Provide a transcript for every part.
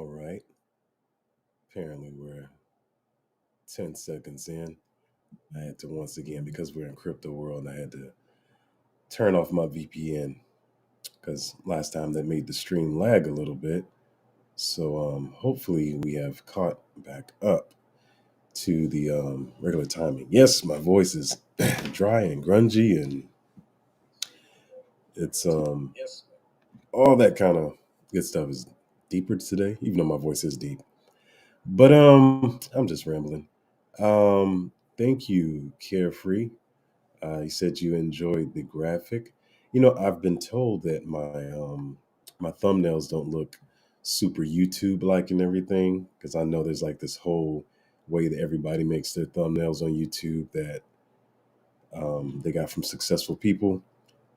All right. Apparently, we're 10 seconds in. I had to once again, because we're in crypto world, I had to turn off my VPN because last time that made the stream lag a little bit. So hopefully we have caught back up to the regular timing. Yes, my voice is dry and grungy, and it's all that kind of good stuff is deeper today, even though my voice is deep. But I'm just rambling. Thank you, Carefree. You said you enjoyed the graphic. I've been told that my thumbnails don't look super YouTube like and everything because I know there's like this whole way that everybody makes their thumbnails on YouTube that they got from successful people.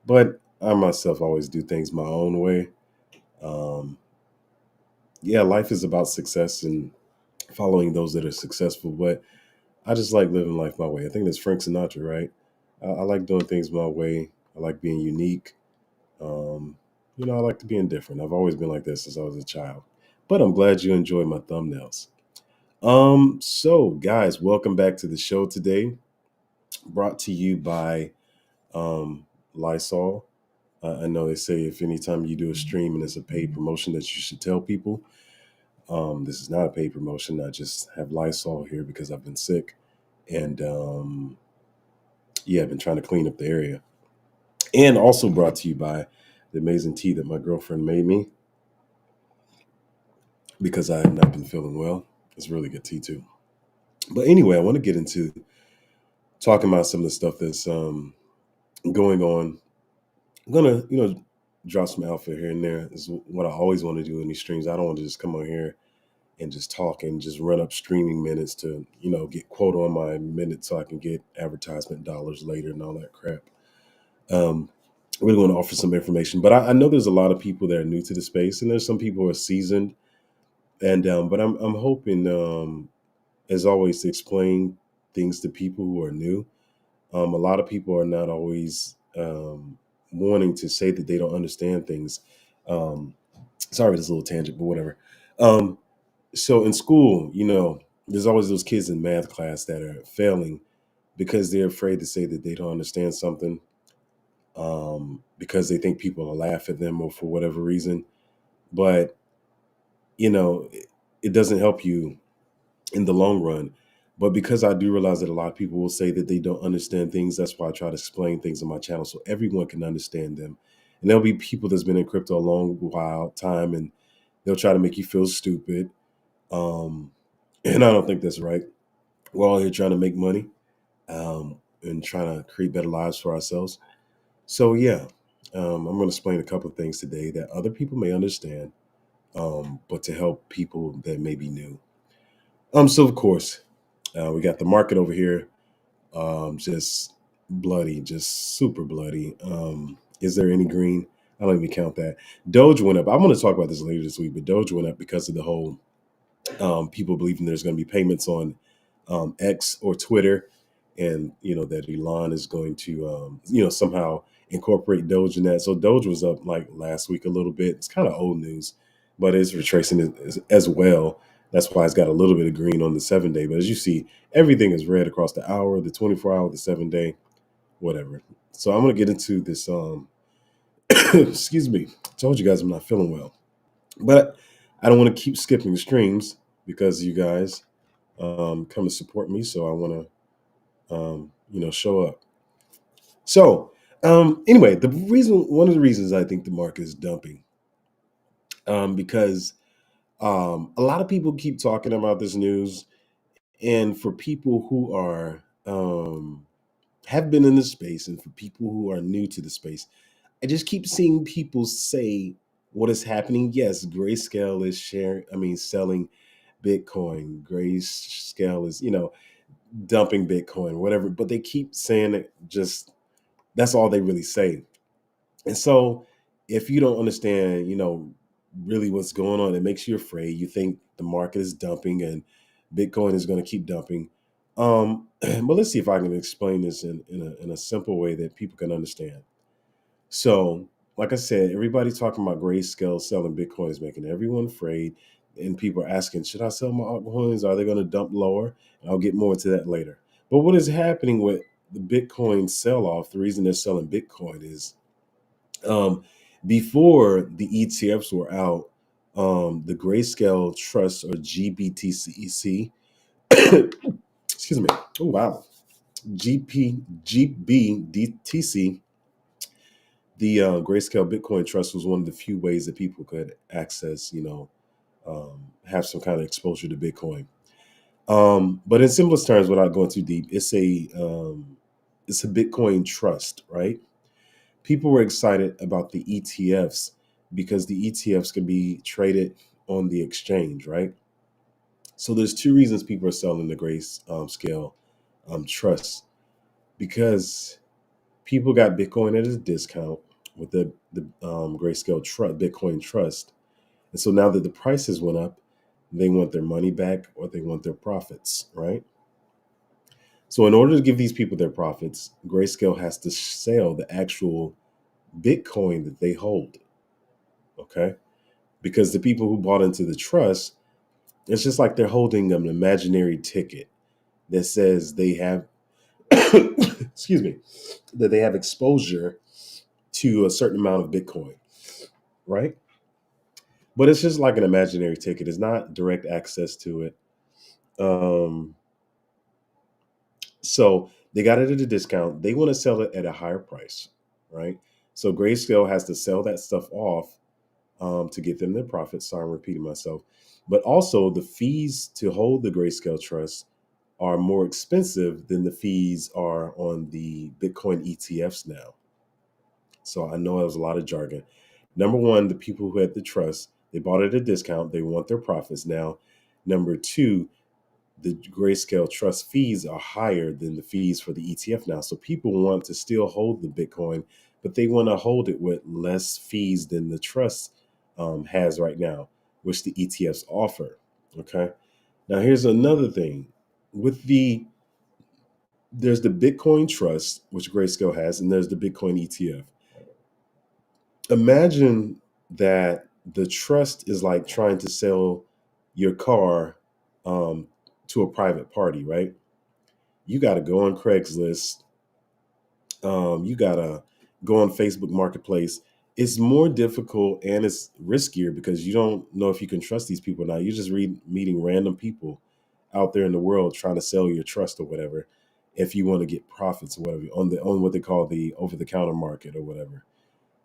But I myself always do things my own way. Um, yeah, life is about success and following those that are successful. But I just like living life my way. I think that's Frank Sinatra, right? I like doing things my way. I like being unique. Um, I like to be indifferent. I've always been like this since I was a child. But I'm glad you enjoyed my thumbnails. So guys, welcome back to the show today. Brought to you by Lysol. I know they say if anytime you do a stream and it's a paid promotion that you should tell people. This is not a paid promotion. I just have Lysol here because I've been sick. And yeah, I've been trying to clean up the area. And also brought to you by the amazing tea that my girlfriend made me because I have not been feeling well. It's really good tea too. But anyway, I want to get into talking about some of the stuff that's going on. I'm gonna, drop some alpha here and there. Is what I always want to do in these streams. I don't want to just come on here and just talk and just run up streaming minutes to, get quote on my minutes so I can get advertisement dollars later and all that crap. Um, I really want to offer some information, but I know there's a lot of people that are new to the space, and there's some people who are seasoned. And but I'm hoping, as always, to explain things to people who are new. A lot of people are not always wanting to say that they don't understand things. Um, Sorry, this is a little tangent, but whatever. Um, so in school, there's always those kids in math class that are failing because they're afraid to say that they don't understand something, because they think people will laugh at them or for whatever reason. But it doesn't help you in the long run. But because I do realize that a lot of people will say that they don't understand things, that's why I try to explain things on my channel so everyone can understand them. And there'll be people that's been in crypto a long while time, and they'll try to make you feel stupid. Um, and I don't think that's right. We're all here trying to make money, and trying to create better lives for ourselves. So yeah, I'm going to explain a couple of things today that other people may understand, but to help people that may be new. So of course, we got the market over here, just bloody, just super bloody. Is there any green? I don't even count that. Doge went up. I'm going to talk about this later this week, but Doge went up because of the whole people believing there's going to be payments on X or Twitter, and that Elon is going to somehow incorporate Doge in that. So Doge was up like last week a little bit. It's kind of old news, but it's retracing it as well. That's why it's got a little bit of green on the 7 day. But as you see, everything is red across the hour, the 24 hour, the 7 day, whatever. So I'm gonna get into this. Excuse me. I told you guys I'm not feeling well, but I don't want to keep skipping streams because you guys come to support me. So I want to, show up. So anyway, one of the reasons I think the market is dumping, because a lot of people keep talking about this news, and for people who are have been in the space, and for people who are new to the space, I just keep seeing people say what is happening. Yes, Grayscale is selling Bitcoin. Grayscale is, dumping Bitcoin, whatever. But they keep saying it. Just that's all they really say. And so, if you don't understand, really what's going on, it makes you afraid. You think the market is dumping and Bitcoin is going to keep dumping. But let's see if I can explain this in a simple way that people can understand. So, like I said, everybody talking about Grayscale selling Bitcoin is making everyone afraid. and people are asking, should I sell my altcoins? Are they going to dump lower? And I'll get more into that later. But what is happening with the Bitcoin sell off? The reason they're selling Bitcoin is um, before the ETFs were out, the Grayscale Trust or GBTCEC, excuse me. Oh wow, GBDTC, the Grayscale Bitcoin Trust was one of the few ways that people could access, have some kind of exposure to Bitcoin. But in simplest terms, without going too deep, it's a Bitcoin trust, right? People were excited about the ETFs because the ETFs can be traded on the exchange, right? So there's two reasons people are selling the Grayscale trust, because people got Bitcoin at a discount with the Grayscale Bitcoin trust, and so now that the prices went up, they want their money back or they want their profits, right? So in order to give these people their profits, Grayscale has to sell the actual Bitcoin that they hold. Okay. Because the people who bought into the trust, it's just like they're holding an imaginary ticket that says they have, excuse me, that they have exposure to a certain amount of Bitcoin, right? But it's just like an imaginary ticket. It's not direct access to it. Um, so they got it at a discount. They want to sell it at a higher price, right? So Grayscale has to sell that stuff off to get them their profits. Sorry, I'm repeating myself. But also, the fees to hold the Grayscale Trust are more expensive than the fees are on the Bitcoin ETFs now. So I know that was a lot of jargon. Number one, the people who had the trust, they bought it at a discount. They want their profits now. Number two, the Grayscale Trust fees are higher than the fees for the ETF now. So people want to still hold the Bitcoin, but they want to hold it with less fees than the trust has right now, which the ETFs offer. Okay. Now here's another thing. With there's the Bitcoin Trust, which Grayscale has, and there's the Bitcoin ETF. Imagine that the trust is like trying to sell your car um, to a private party, right? You got to go on Craigslist. You got to go on Facebook Marketplace. It's more difficult and it's riskier because you don't know if you can trust these people now. You're just meeting random people out there in the world trying to sell your trust or whatever. If you want to get profits or whatever on what they call the over the counter market or whatever.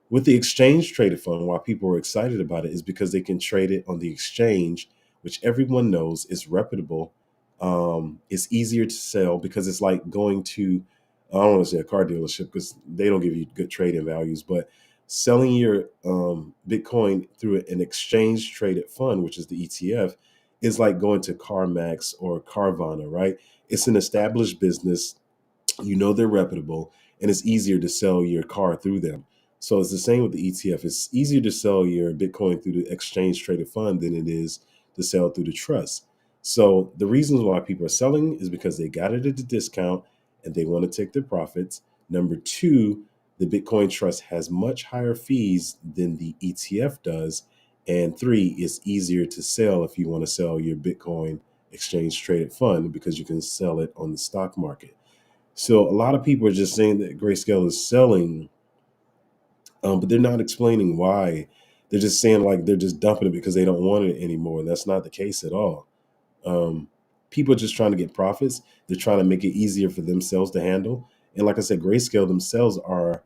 With the exchange traded fund, why people are excited about it is because they can trade it on the exchange, which everyone knows is reputable. It's easier to sell because it's like going to, I don't want to say a car dealership because they don't give you good trading values, but selling your Bitcoin through an exchange traded fund, which is the ETF, is like going to CarMax or Carvana, right? It's an established business, they're reputable, and it's easier to sell your car through them. So it's the same with the ETF. It's easier to sell your Bitcoin through the exchange traded fund than it is to sell through the trust. So the reasons why people are selling is because they got it at a discount and they want to take their profits. Number two, the Bitcoin trust has much higher fees than the ETF does. And three, it's easier to sell if you want to sell your Bitcoin exchange traded fund because you can sell it on the stock market. So a lot of people are just saying that Grayscale is selling, but they're not explaining why. They're just saying like they're just dumping it because they don't want it anymore. And that's not the case at all. Um, People are just trying to get profits. They're trying to make it easier for themselves to handle. And like I said, Grayscale themselves are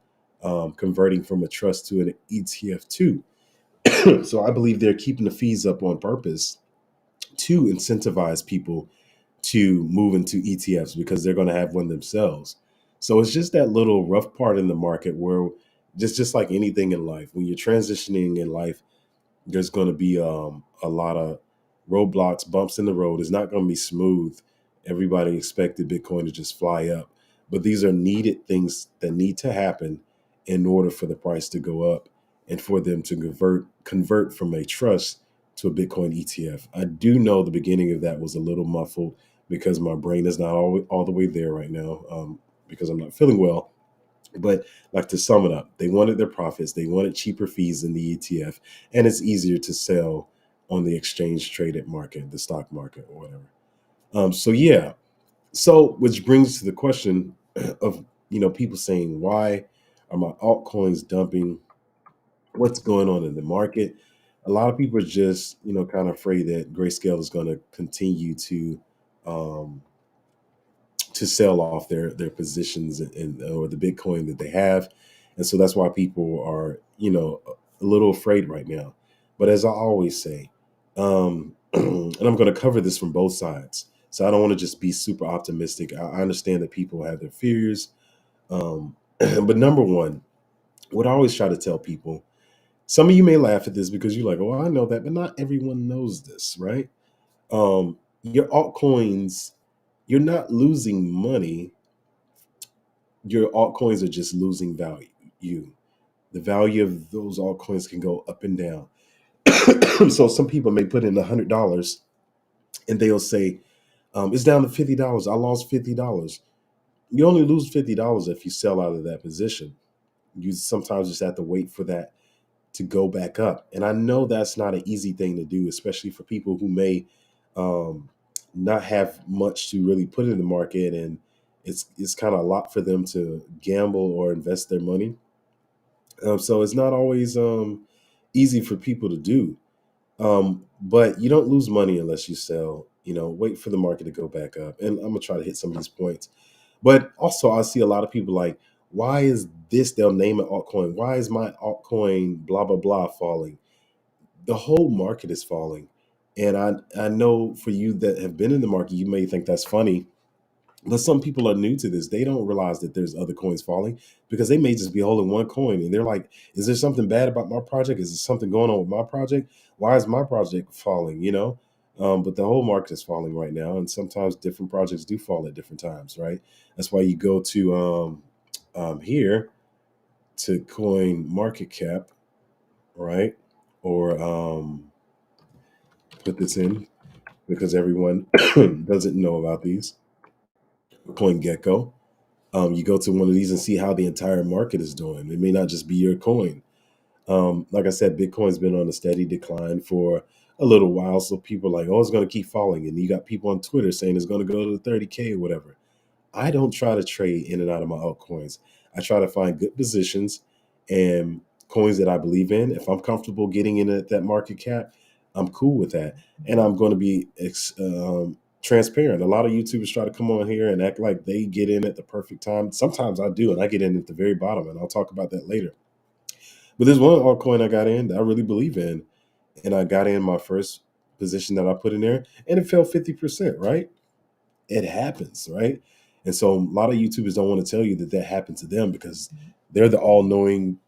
converting from a trust to an ETF too. So I believe they're keeping the fees up on purpose to incentivize people to move into ETFs because they're going to have one themselves. So it's just that little rough part in the market where just like anything in life, when you're transitioning in life, there's going to be a lot of roadblocks, bumps in the road. It's not going to be smooth. Everybody expected Bitcoin to just fly up, but these are needed things that need to happen in order for the price to go up and for them to convert from a trust to a Bitcoin ETF. I do know the beginning of that was a little muffled because my brain is not all the way there right now because I'm not feeling well. But like to sum it up, they wanted their profits, they wanted cheaper fees in the ETF, and it's easier to sell on the exchange traded market, the stock market or whatever. So yeah, so which brings to the question of people saying, why are my altcoins dumping? What's going on in the market? A lot of people are just kind of afraid that Grayscale is going to continue um, to sell off their positions in or the Bitcoin that they have, and so that's why people are a little afraid right now. But as I always say, and I'm going to cover this from both sides, so I don't want to just be super optimistic. I understand that people have their fears, but number one, what I always try to tell people. Some of you may laugh at this because you're like, "Oh, I know that," but not everyone knows this, right? Your altcoins, you're not losing money, your altcoins are just losing value. You, the value of those altcoins can go up and down. So some people may put in $100 and they'll say, it's down to $50. I lost $50. You only lose $50 if you sell out of that position. You sometimes just have to wait for that to go back up. And I know that's not an easy thing to do, especially for people who may um, not have much to really put in the market, and it's kind of a lot for them to gamble or invest their money. So it's not always easy for people to do. But you don't lose money unless you sell. Wait for the market to go back up. And I'm gonna try to hit some of these points. But also, I see a lot of people like, why is this? They'll name an altcoin. Why is my altcoin blah blah blah falling? The whole market is falling. And I know for you that have been in the market, you may think that's funny, but some people are new to this. They don't realize that there's other coins falling because they may just be holding one coin and they're like, is there something bad about my project? Is there something going on with my project? Why is my project falling? But the whole market is falling right now. And sometimes different projects do fall at different times, right? That's why you go to here to coin market cap, right? Or put this in because everyone doesn't know about these. Coin Gecko. You go to one of these and see how the entire market is doing. It may not just be your coin. Like I said, Bitcoin's been on a steady decline for a little while. So people are like, oh, it's going to keep falling. And you got people on Twitter saying it's going to go to 30K or whatever. I don't try to trade in and out of my altcoins. I try to find good positions and coins that I believe in. If I'm comfortable getting in at that market cap, I'm cool with that. And I'm going to be transparent. A lot of YouTubers try to come on here and act like they get in at the perfect time. Sometimes I do, and I get in at the very bottom, and I'll talk about that later. But there's one altcoin I got in that I really believe in, and I got in my first position that I put in there, and it fell 50%, right? It happens, right? And so a lot of YouTubers don't want to tell you that that happened to them because they're the all-knowing,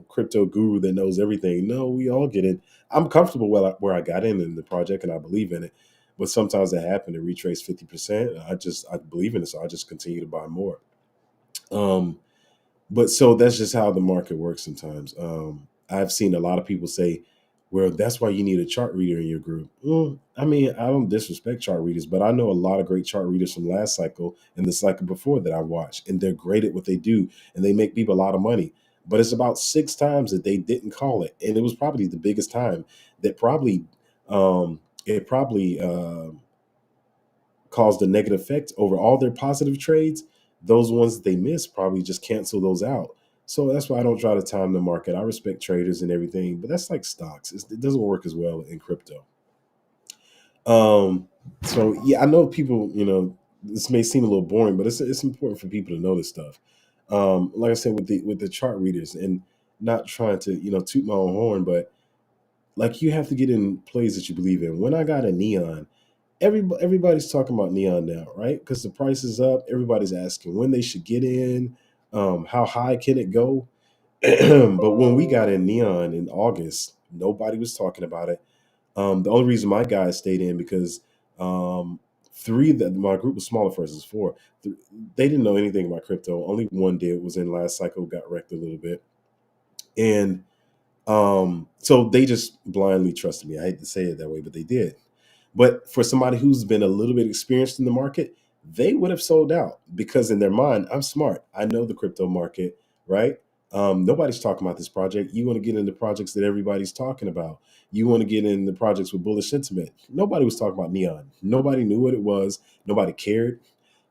crypto guru that knows everything. No, we all get it. I'm comfortable where I got in the project and I believe in it, but sometimes that happened to retrace 50%. I believe in it, so I just continue to buy more. Um, but so that's just how the market works sometimes. I've seen a lot of people say, well, that's why you need a chart reader in your group. I mean, I don't disrespect chart readers, but I know a lot of great chart readers from last cycle and the cycle before that I watched, and they're great at what they do, and they make people a lot of money. But it's about 6 times that they didn't call it, and it was probably the biggest time that it probably caused a negative effect over all their positive trades. Those ones that they missed probably just cancel those out. So that's why I don't try to time the market. I respect traders and everything, but that's like stocks. It doesn't work as well in crypto. Um, so yeah, I know people. This may seem a little boring, but it's important for people to know this stuff. Like I said, with the chart readers, and not trying to toot my own horn, but like you have to get in plays that you believe in. When I got a neon, everybody's talking about neon now, right? Because the price is up. Everybody's asking when they should get in. How high can it go? But when we got in neon in August, nobody was talking about it. The only reason my guys stayed in because three that my group was smaller first is four. They didn't know anything about crypto. Only one did, was in last cycle, got wrecked a little bit, and so they just blindly trusted me. I hate to say it that way, but they did. But for somebody who's been a little bit experienced in the market, they would have sold out because in their mind, I'm smart. I know the crypto market, right? Nobody's talking about this project. You want to get into projects that everybody's talking about. You want to get in the projects with bullish sentiment. Nobody was talking about neon. Nobody knew what it was. Nobody cared.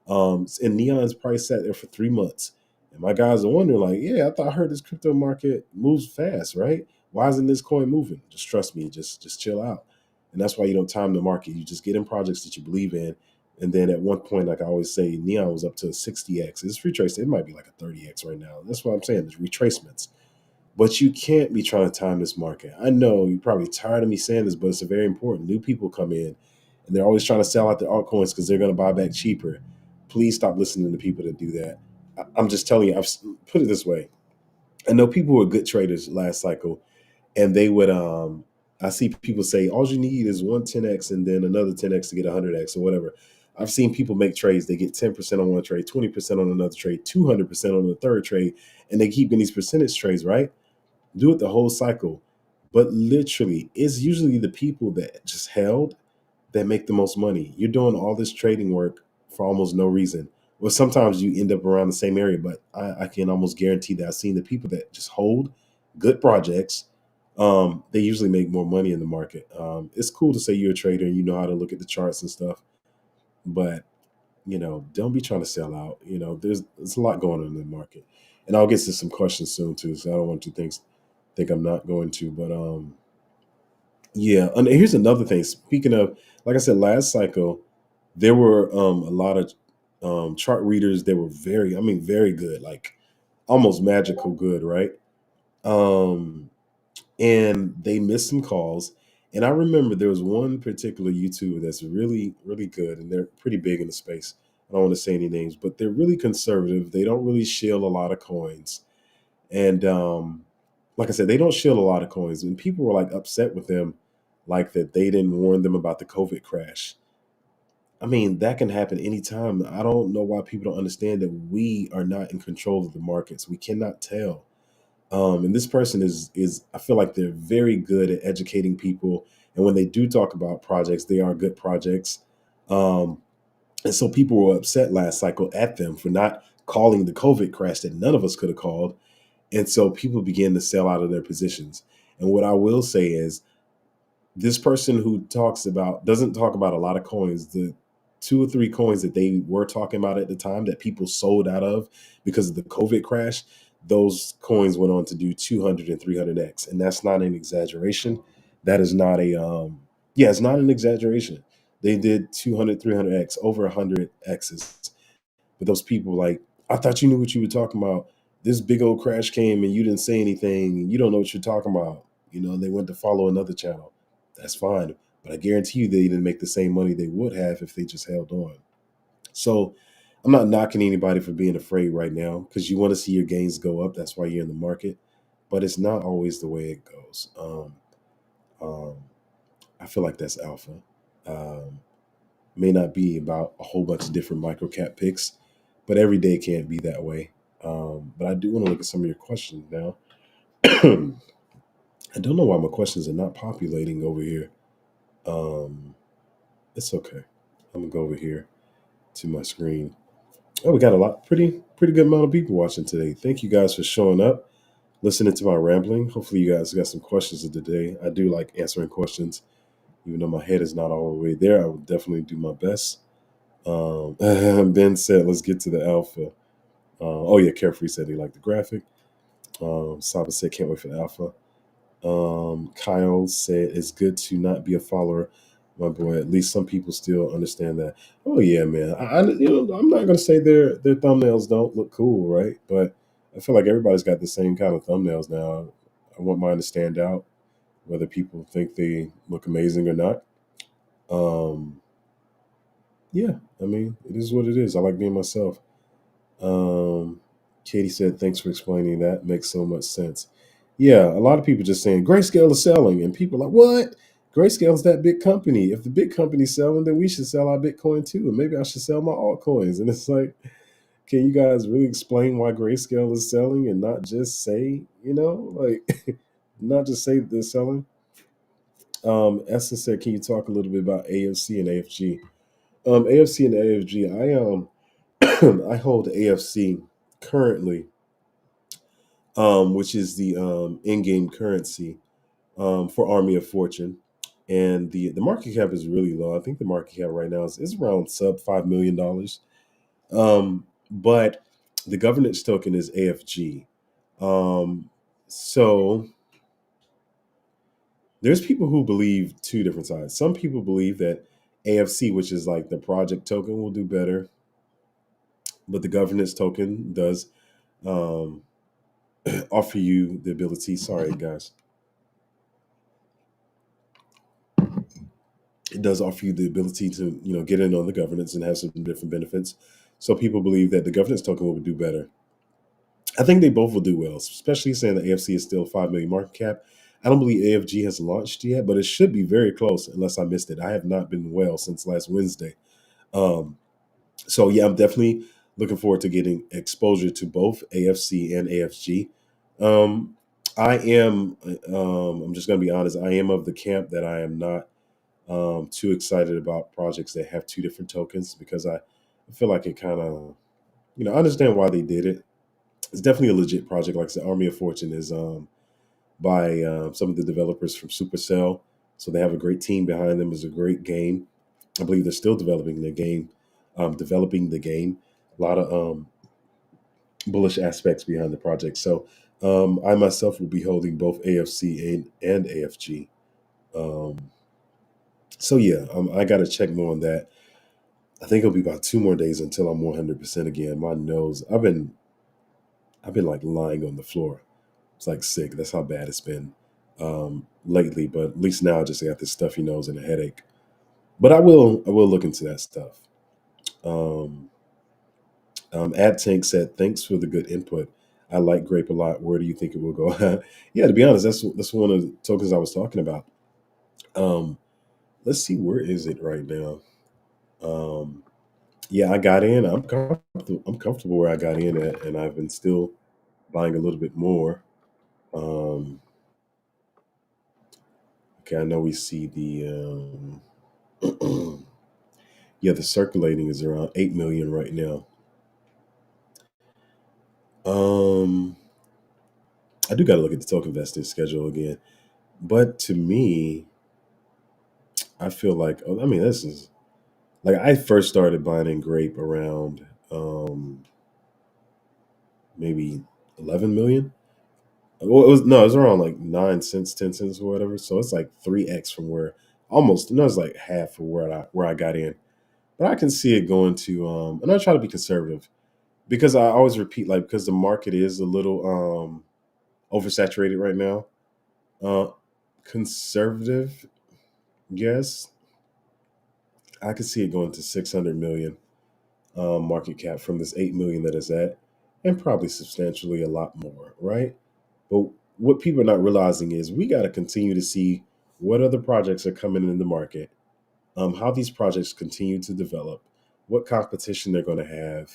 And neon's price sat there for 3 months. And my guys are wondering, like, yeah, I heard this crypto market moves fast, right? Why isn't this coin moving? Just trust me, just chill out. And that's why you don't time the market. You just get in projects that you believe in. And then at one point, like I always say, neon was up to a 60x. It's retraced. It might be like a 30x right now. That's what I'm saying. There's retracements. But you can't be trying to time this market. I know you're probably tired of me saying this, but it's very important. New people come in and they're always trying to sell out their altcoins because they're going to buy back cheaper. Please stop listening to people that do that. I'm just telling you, put it this way. I know people were good traders last cycle, and they would, I see people say, all you need is one 10x and then another 10x to get 100x or whatever. I've seen people make trades. They get 10% on one trade, 20% on another trade, 200% on the third trade, and they keep getting these percentage trades, right? Do it the whole cycle. But literally, it's usually the people that just held that make the most money. You're doing all this trading work for almost no reason. Well, sometimes you end up around the same area, but I can almost guarantee that I've seen the people that just hold good projects. They usually make more money in the market. It's cool to say you're a trader and you know how to look at the charts and stuff, but don't be trying to sell out. There's a lot going on in the market, and I'll get to some questions soon too. So I don't want you to think I'm not going to, but yeah. And here's another thing. Speaking of, like I said, last cycle, there were a lot of chart readers that were very good, like almost magical good, right? Um, and they missed some calls. And I remember there was one particular YouTuber that's really, really good, and they're pretty big in the space. I don't want to say any names, but they're really conservative. They don't really shield a lot of coins. And like I said, they don't shield a lot of coins. And people were like upset with them, like that they didn't warn them about the COVID crash. I mean, that can happen anytime. I don't know why people don't understand that we are not in control of the markets. We cannot tell. And this person is I feel like they're very good at educating people. And when they do talk about projects, they are good projects. Um, and so people were upset last cycle at them for not calling the COVID crash that none of us could have called. And so people began to sell out of their positions. And what I will say is this person who doesn't talk about a lot of coins, the two or three coins that they were talking about at the time that people sold out of because of the COVID crash, those coins went on to do 200 and 300x. And that's not an exaggeration. That is not yeah, it's not an exaggeration. They did 200, 300x, over 100 x's. But those people, like, I thought you knew what you were talking about. This big old crash came and you didn't say anything. And you don't know what you're talking about. They went to follow another channel. That's fine. But I guarantee you they didn't make the same money they would have if they just held on. So I'm not knocking anybody for being afraid right now because you want to see your gains go up. That's why you're in the market. But it's not always the way it goes. Um, I feel like that's alpha. Um, may not be about a whole bunch of different micro cap picks, but every day can't be that way. But I do want to look at some of your questions now. I don't know why my questions are not populating over here. Um, it's okay. I'm gonna go over here to my screen. Oh, we got a pretty good amount of people watching today. Thank you guys for showing up, listening to my rambling. Hopefully, you guys got some questions of the day. I do like answering questions, even though my head is not all the way there. I will definitely do my best. Ben said, "Let's get to the alpha." Oh yeah, Carefree said he liked the graphic. Saba said, "Can't wait for the alpha." Kyle said, "It's good to not be a follower." My boy, at least some people still understand that. Oh yeah, man. I'm not gonna say their thumbnails don't look cool, right? But I feel like everybody's got the same kind of thumbnails now. I want mine to stand out, whether people think they look amazing or not. Um, yeah, I mean, it is what it is. I like being myself. Um, Katie said, "Thanks for explaining that. Makes so much sense." Yeah, a lot of people just saying Grayscale is selling, and people are like, "What? Grayscale's that big company. If the big company's selling, then we should sell our Bitcoin too, and maybe I should sell my altcoins." And it's like, can you guys really explain why Grayscale is selling and not just say, like, not just say they're selling? Essence said, "Can you talk a little bit about AFC and AFG?" AFC and AFG. I hold AFC currently, which is the in-game currency. for Army of Fortune, and the market cap is really low. I think the market cap right now is around sub $5 million. But the governance token is AFG. So there's people who believe two different sides. Some people believe that AFC, which is like the project token, will do better, but the governance token does um, offer you the ability. Sorry, guys. It does offer you the ability to get in on the governance and have some different benefits. So people believe that the governance token will do better. I think they both will do well, especially saying the AFC is still 5 million market cap. I don't believe AFG has launched yet, but it should be very close unless I missed it. I have not been well since last Wednesday. Um, so yeah, I'm definitely looking forward to getting exposure to both AFC and AFG. Um, I am. I'm just going to be honest. I am of the camp that I am not too excited about projects that have two different tokens because I feel like it kind of, I understand why they did it. It's definitely a legit project. Like I said, Army of Fortune is by some of the developers from Supercell. So they have a great team behind them. It's a great game. I believe they're still developing the game. Developing the game. A lot of bullish aspects behind the project. So I myself will be holding both AFC and AFG. Um, so yeah, I got to check more on that. I think it'll be about 2 more days until I'm 100% again. My nose, I've been like lying on the floor. It's like sick. That's how bad it's been lately. But at least now I just got this stuffy nose and a headache. But I will look into that stuff. Um, AdTank said, "Thanks for the good input. I like grape a lot. Where do you think it will go?" Yeah, to be honest, that's one of the tokens I was talking about. Um, let's see, where is it right now? Um, yeah, I got in. I'm comfortable. I'm comfortable where I got in at, and I've been still buying a little bit more. Um, okay, I know we see yeah, the circulating is around 8 million right now. Um, I do got to look at the token vesting schedule again, but to me, I feel like, oh, I mean, this is like I first started buying in grape around maybe 11 million. Well, it was around like 9 cents, 10 cents, or whatever. So it's like 3x from where almost no, it's like half of where I got in. But I can see it going to and I try to be conservative because I always repeat, like, because the market is a little oversaturated right now. Uh Conservative, yes, I could see it going to 600 million market cap from this 8 million that it's at, and probably substantially a lot more, right? But what people are not realizing is we got to continue to see what other projects are coming in the market, how these projects continue to develop, what competition they're going to have.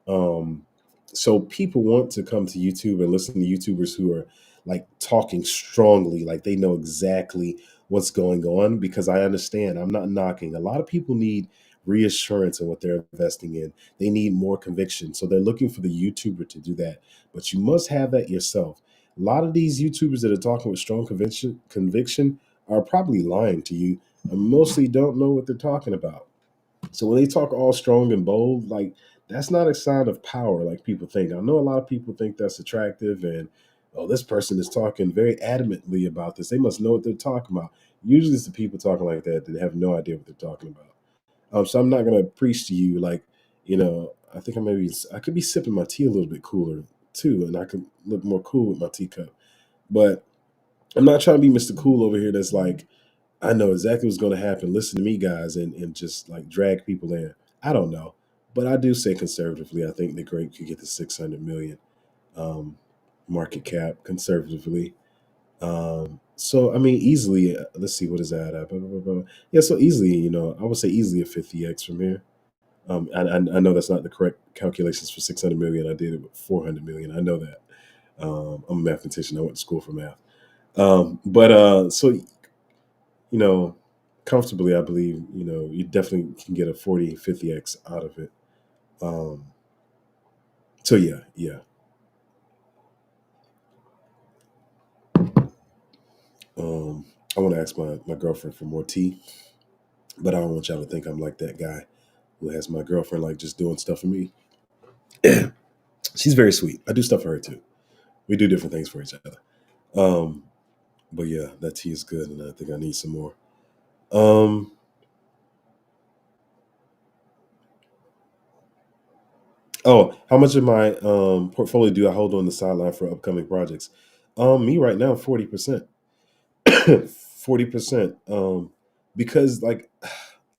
Um, so people want to come to YouTube and listen to YouTubers who are like talking strongly, like they know exactly what's going on. Because I understand, I'm not knocking. A lot of people need reassurance in what they're investing in. They need more conviction, so they're looking for the YouTuber to do that. But you must have that yourself. A lot of these YouTubers that are talking with strong conviction are probably lying to you and mostly don't know what they're talking about. So when they talk all strong and bold, like that's not a sign of power like people think. I know a lot of people think that's attractive and oh, this person is talking very adamantly about this. They must know what they're talking about. Usually it's the people talking like that that have no idea what they're talking about. So I'm not gonna preach to you like, I think I could be sipping my tea a little bit cooler too, and I could look more cool with my teacup. But I'm not trying to be Mr. Cool over here that's like, I know exactly what's going to happen. Listen to me, guys, and just like drag people in. I don't know, but I do say conservatively, I think the grape could get to 600 million um, market cap conservatively. So I mean, easily. Let's see, what is that? Blah, blah, blah, blah. Yeah, so easily, I would say easily a 50x from here. I know that's not the correct calculations for 600 million. I did it with 400 million. I know that. I'm a mathematician. I went to school for math. But so you know, comfortably, I believe, you definitely can get a 40, 50x out of it. Um, so yeah, yeah. Um, I want to ask my girlfriend for more tea, but I don't want y'all to think I'm like that guy who has my girlfriend like just doing stuff for me. She's very sweet. I do stuff for her too. We do different things for each other. Um, but yeah, that tea is good, and I think I need some more. Um, oh, how much of my portfolio do I hold on the sideline for upcoming projects? Me right now, 40%. 40%. Because like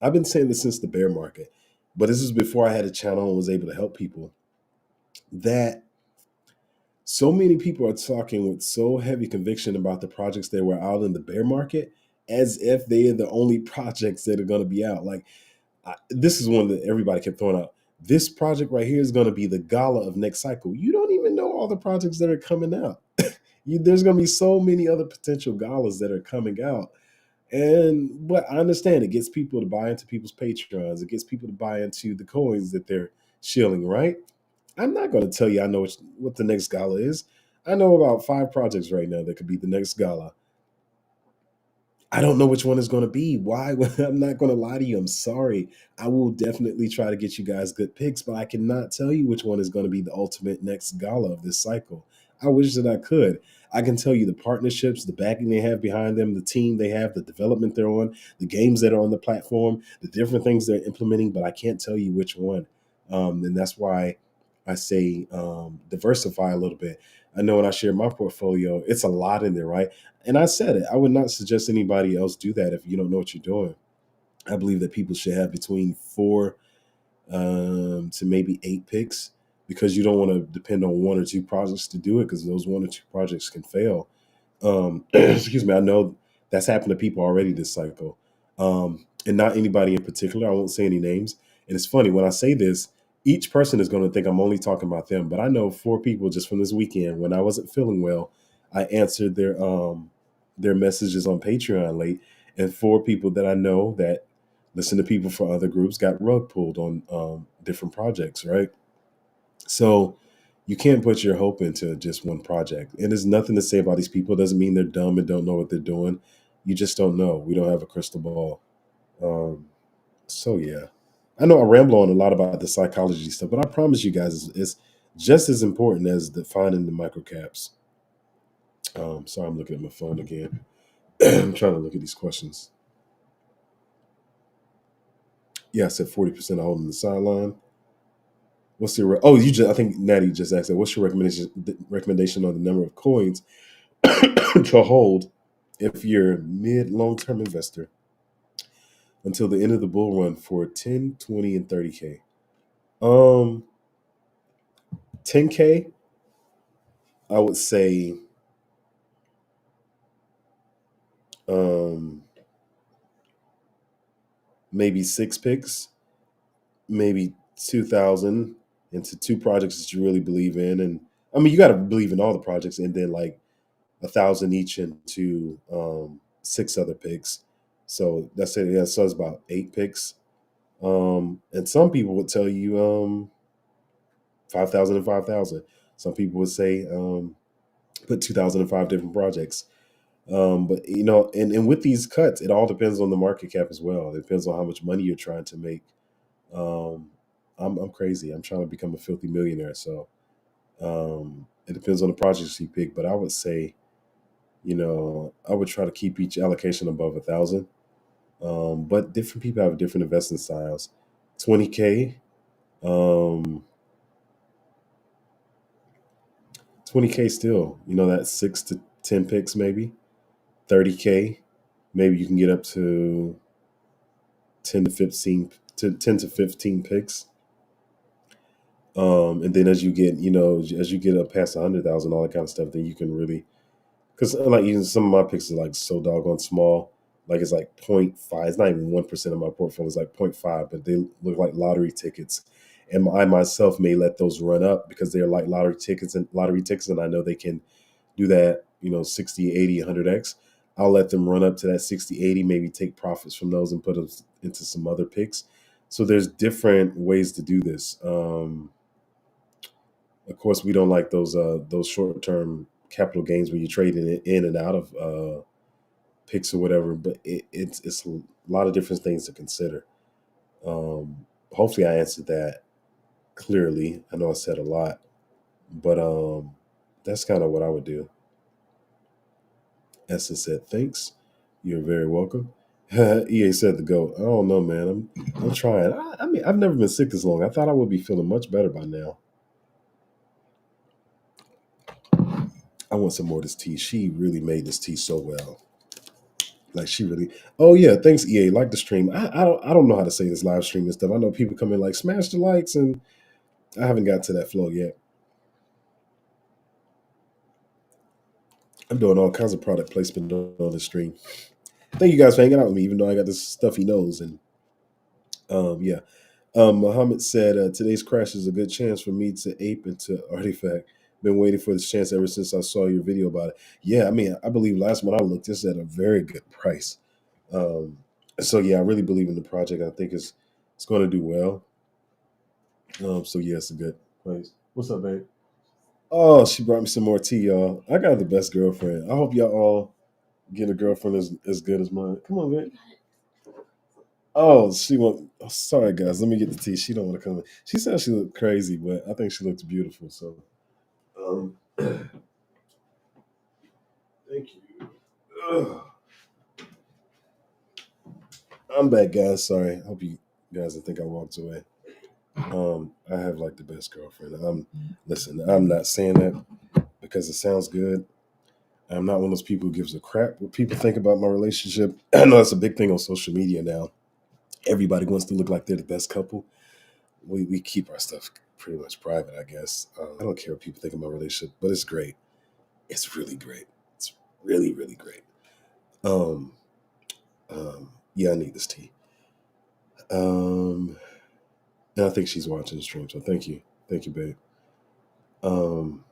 I've been saying this since the bear market, but this is before I had a channel and was able to help people. That so many people are talking with so heavy conviction about the projects that were out in the bear market as if they are the only projects that are going to be out. Like this is one that everybody kept throwing out. This project right here is going to be the gala of next cycle. You don't even know all the projects that are coming out. There's going to be so many other potential galas that are coming out. And but I understand it gets people to buy into people's Patreons. It gets people to buy into the coins that they're shilling, right? I'm not going to tell you I know what the next gala is. I know about 5 projects right now that could be the next gala. I don't know which one is going to be. Why? I'm not going to lie to you. I'm sorry. I will definitely try to get you guys good picks, but I cannot tell you which one is going to be the ultimate next gala of this cycle. I wish that I could. I can tell you the partnerships, the backing they have behind them, the team they have, the development they're on, the games that are on the platform, the different things they're implementing, but I can't tell you which one. And that's why I say diversify a little bit. I know when I share my portfolio, it's a lot in there, right? And I said it. I would not suggest anybody else do that if you don't know what you're doing. I believe that people should have between 4 to maybe 8 picks because you don't want to depend on 1 or 2 projects to do it because those 1 or 2 projects can fail. Excuse me. I know that's happened to people already this cycle, and not anybody in particular. I won't say any names. And it's funny when I say this, each person is going to think I'm only talking about them. But I know 4 people just from this weekend when I wasn't feeling well, I answered their messages on Patreon late, and 4 people that I know that listen to people from other groups got rug pulled on different projects, right? So you can't put your hope into just one project. And there's nothing to say about these people. It doesn't mean they're dumb and don't know what they're doing. You just don't know. We don't have a crystal ball. Um, so yeah, I know I ramble on a lot about the psychology stuff, but I promise you guys, it's just as important as defining the microcaps. Sorry, I'm looking at my phone again. I'm trying to look at these questions. Yeah, I said 40% holding the sideline. What's your you just I think Natty just asked that. What's your recommendation on the number of coins to hold if you're a mid long term investor until the end of the bull run for 10, 20, and 30K? 10K, I would say um maybe 6 picks, maybe 2,000 into 2 projects that you really believe in. And I mean you gotta believe in all the projects, and then like 1,000 each into 6 other picks. So that's it. Yeah, so it's about 8 picks. And some people would tell you 5,000 and 5,000. Some people would say put 2,005 different projects. But and with these cuts, it all depends on the market cap as well. It depends on how much money you're trying to make. Um, I'm crazy. I'm trying to become a filthy millionaire. So it depends on the projects you pick. But I would say, I would try to keep each allocation above 1,000. But different people have different investment styles. 20K, um, 20K still, that's 6 to 10 picks maybe. 30K, maybe you can get up to 10 to 15 picks. And then as you get up past 100,000, all that kind of stuff, then you can really, because like even some of my picks are like so doggone small. Like it's like point 0.5. It's not even 1% of my portfolio. It's like point 0.5, but they look like lottery tickets. And I myself may let those run up because they're like lottery tickets, and I know they can do that, 60, 80, 100x. I'll let them run up to that 60, 80, maybe take profits from those and put them into some other picks. So there's different ways to do this. Of course, we don't like those short term capital gains when you're trading it in and out of picks or whatever. But it's a lot of different things to consider. Hopefully, I answered that clearly. I know I said a lot, but that's kind of what I would do. Essa said, "Thanks. You're very welcome." EA said to go. I don't know, man. I'm trying. I mean, I've never been sick this long. I thought I would be feeling much better by now. I want some more of this tea. She really made this tea so well. Like she really. Oh yeah, thanks EA. Like the stream. I don't know how to say this live stream and stuff. I know people come in like smash the likes, and I haven't got to that flow yet. I'm doing all kinds of product placement on the stream. Thank you guys for hanging out with me, even though I got this stuffy nose. And yeah, Muhammad said today's crash is a good chance for me to ape into Artifact. Been waiting for this chance ever since I saw your video about it. Yeah, I mean, I believe last one I looked, this at a very good price. Um, so yeah, I really believe in the project. I think it's going to do well. So yeah, it's a good place. What's up, babe? Oh, she brought me some more tea, y'all. I got the best girlfriend. I hope y'all all get a girlfriend as good as mine. Come on, man. Oh, she want. Oh, sorry, guys. Let me get the tea. She don't want to come in. She said she looked crazy, but I think she looked beautiful. So, thank you. Ugh. I'm back, guys. Sorry. I hope you guys didn't think I walked away. I have like the best girlfriend. Listen. I'm not saying that because it sounds good. I'm not one of those people who gives a crap what people think about my relationship. I know that's a big thing on social media now. Everybody wants to look like they're the best couple. We keep our stuff pretty much private, I guess. I don't care what people think of my relationship, but it's great. It's really great. It's really, really great. Um, yeah, I need this tea. And I think she's watching the stream, so thank you, babe. Um,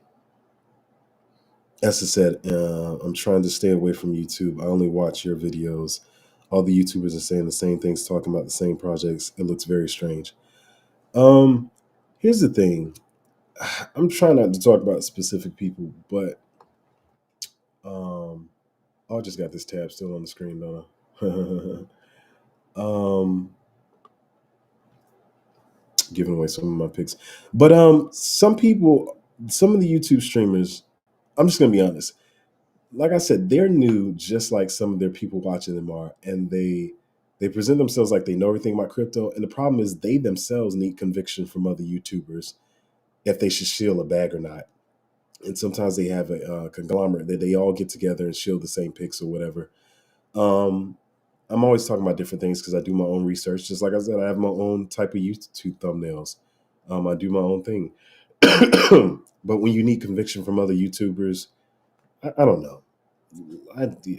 Esther said, "I'm trying to stay away from YouTube. I only watch your videos. All the YouTubers are saying the same things, talking about the same projects. It looks very strange." Um, Here's the thing. I'm trying not to talk about specific people, but um, I just got this tab still on the screen, don't I? Giving away some of my picks, but some people, some of the YouTube streamers, I'm just gonna be honest. Like I said, they're new, just like some of their people watching them are, and they present themselves like they know everything about crypto. And the problem is, they themselves need conviction from other YouTubers if they should shield a bag or not. And sometimes they have a conglomerate that they all get together and shield the same picks or whatever. Um, I'm always talking about different things because I do my own research. Just like I said, I have my own type of YouTube thumbnails. I do my own thing. But when you need conviction from other YouTubers, I don't know.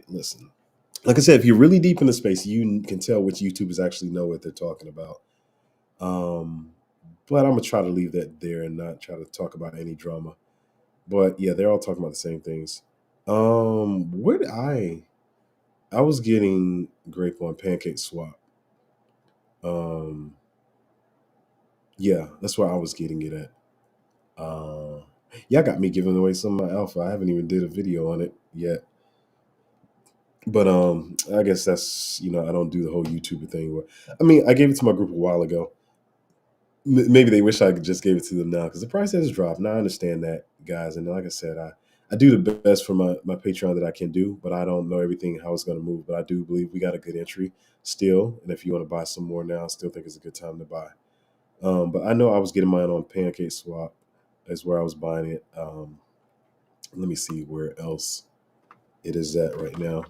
Listen. Like I said, if you're really deep in the space, you can tell which YouTubers actually know what they're talking about. Um, but I'm gonna try to leave that there and not try to talk about any drama. But yeah, they're all talking about the same things. Where did I was getting grape on Pancake Swap. Um, yeah, that's where I was getting it at. Uh, yeah, got me giving away some of my alpha. I haven't even did a video on it yet. But I guess that's I don't do the whole YouTuber thing. I mean, I gave it to my group a while ago. Maybe they wish I could just gave it to them now because the price has dropped. Now I understand that, guys, and like I said, I do the best for my Patreon that I can do, but I don't know everything how it's going to move. But I do believe we got a good entry still, and if you want to buy some more now, I still think it's a good time to buy. But I know I was getting mine on Pancake Swap, is where I was buying it. Let me see where else it is at right now.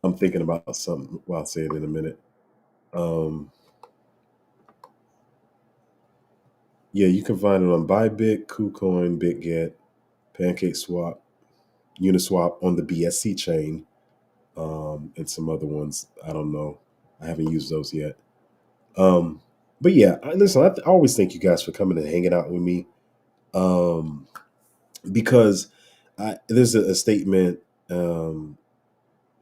I'm thinking about something. Well, I'll say it in a minute. Um, yeah, you can find it on Bybit, KuCoin, BitGet, Pancake Swap, Uniswap on the BSC chain, and some other ones. I don't know. I haven't used those yet. Um, but yeah, listen, I always thank you guys for coming and hanging out with me. Um, because there's a statement.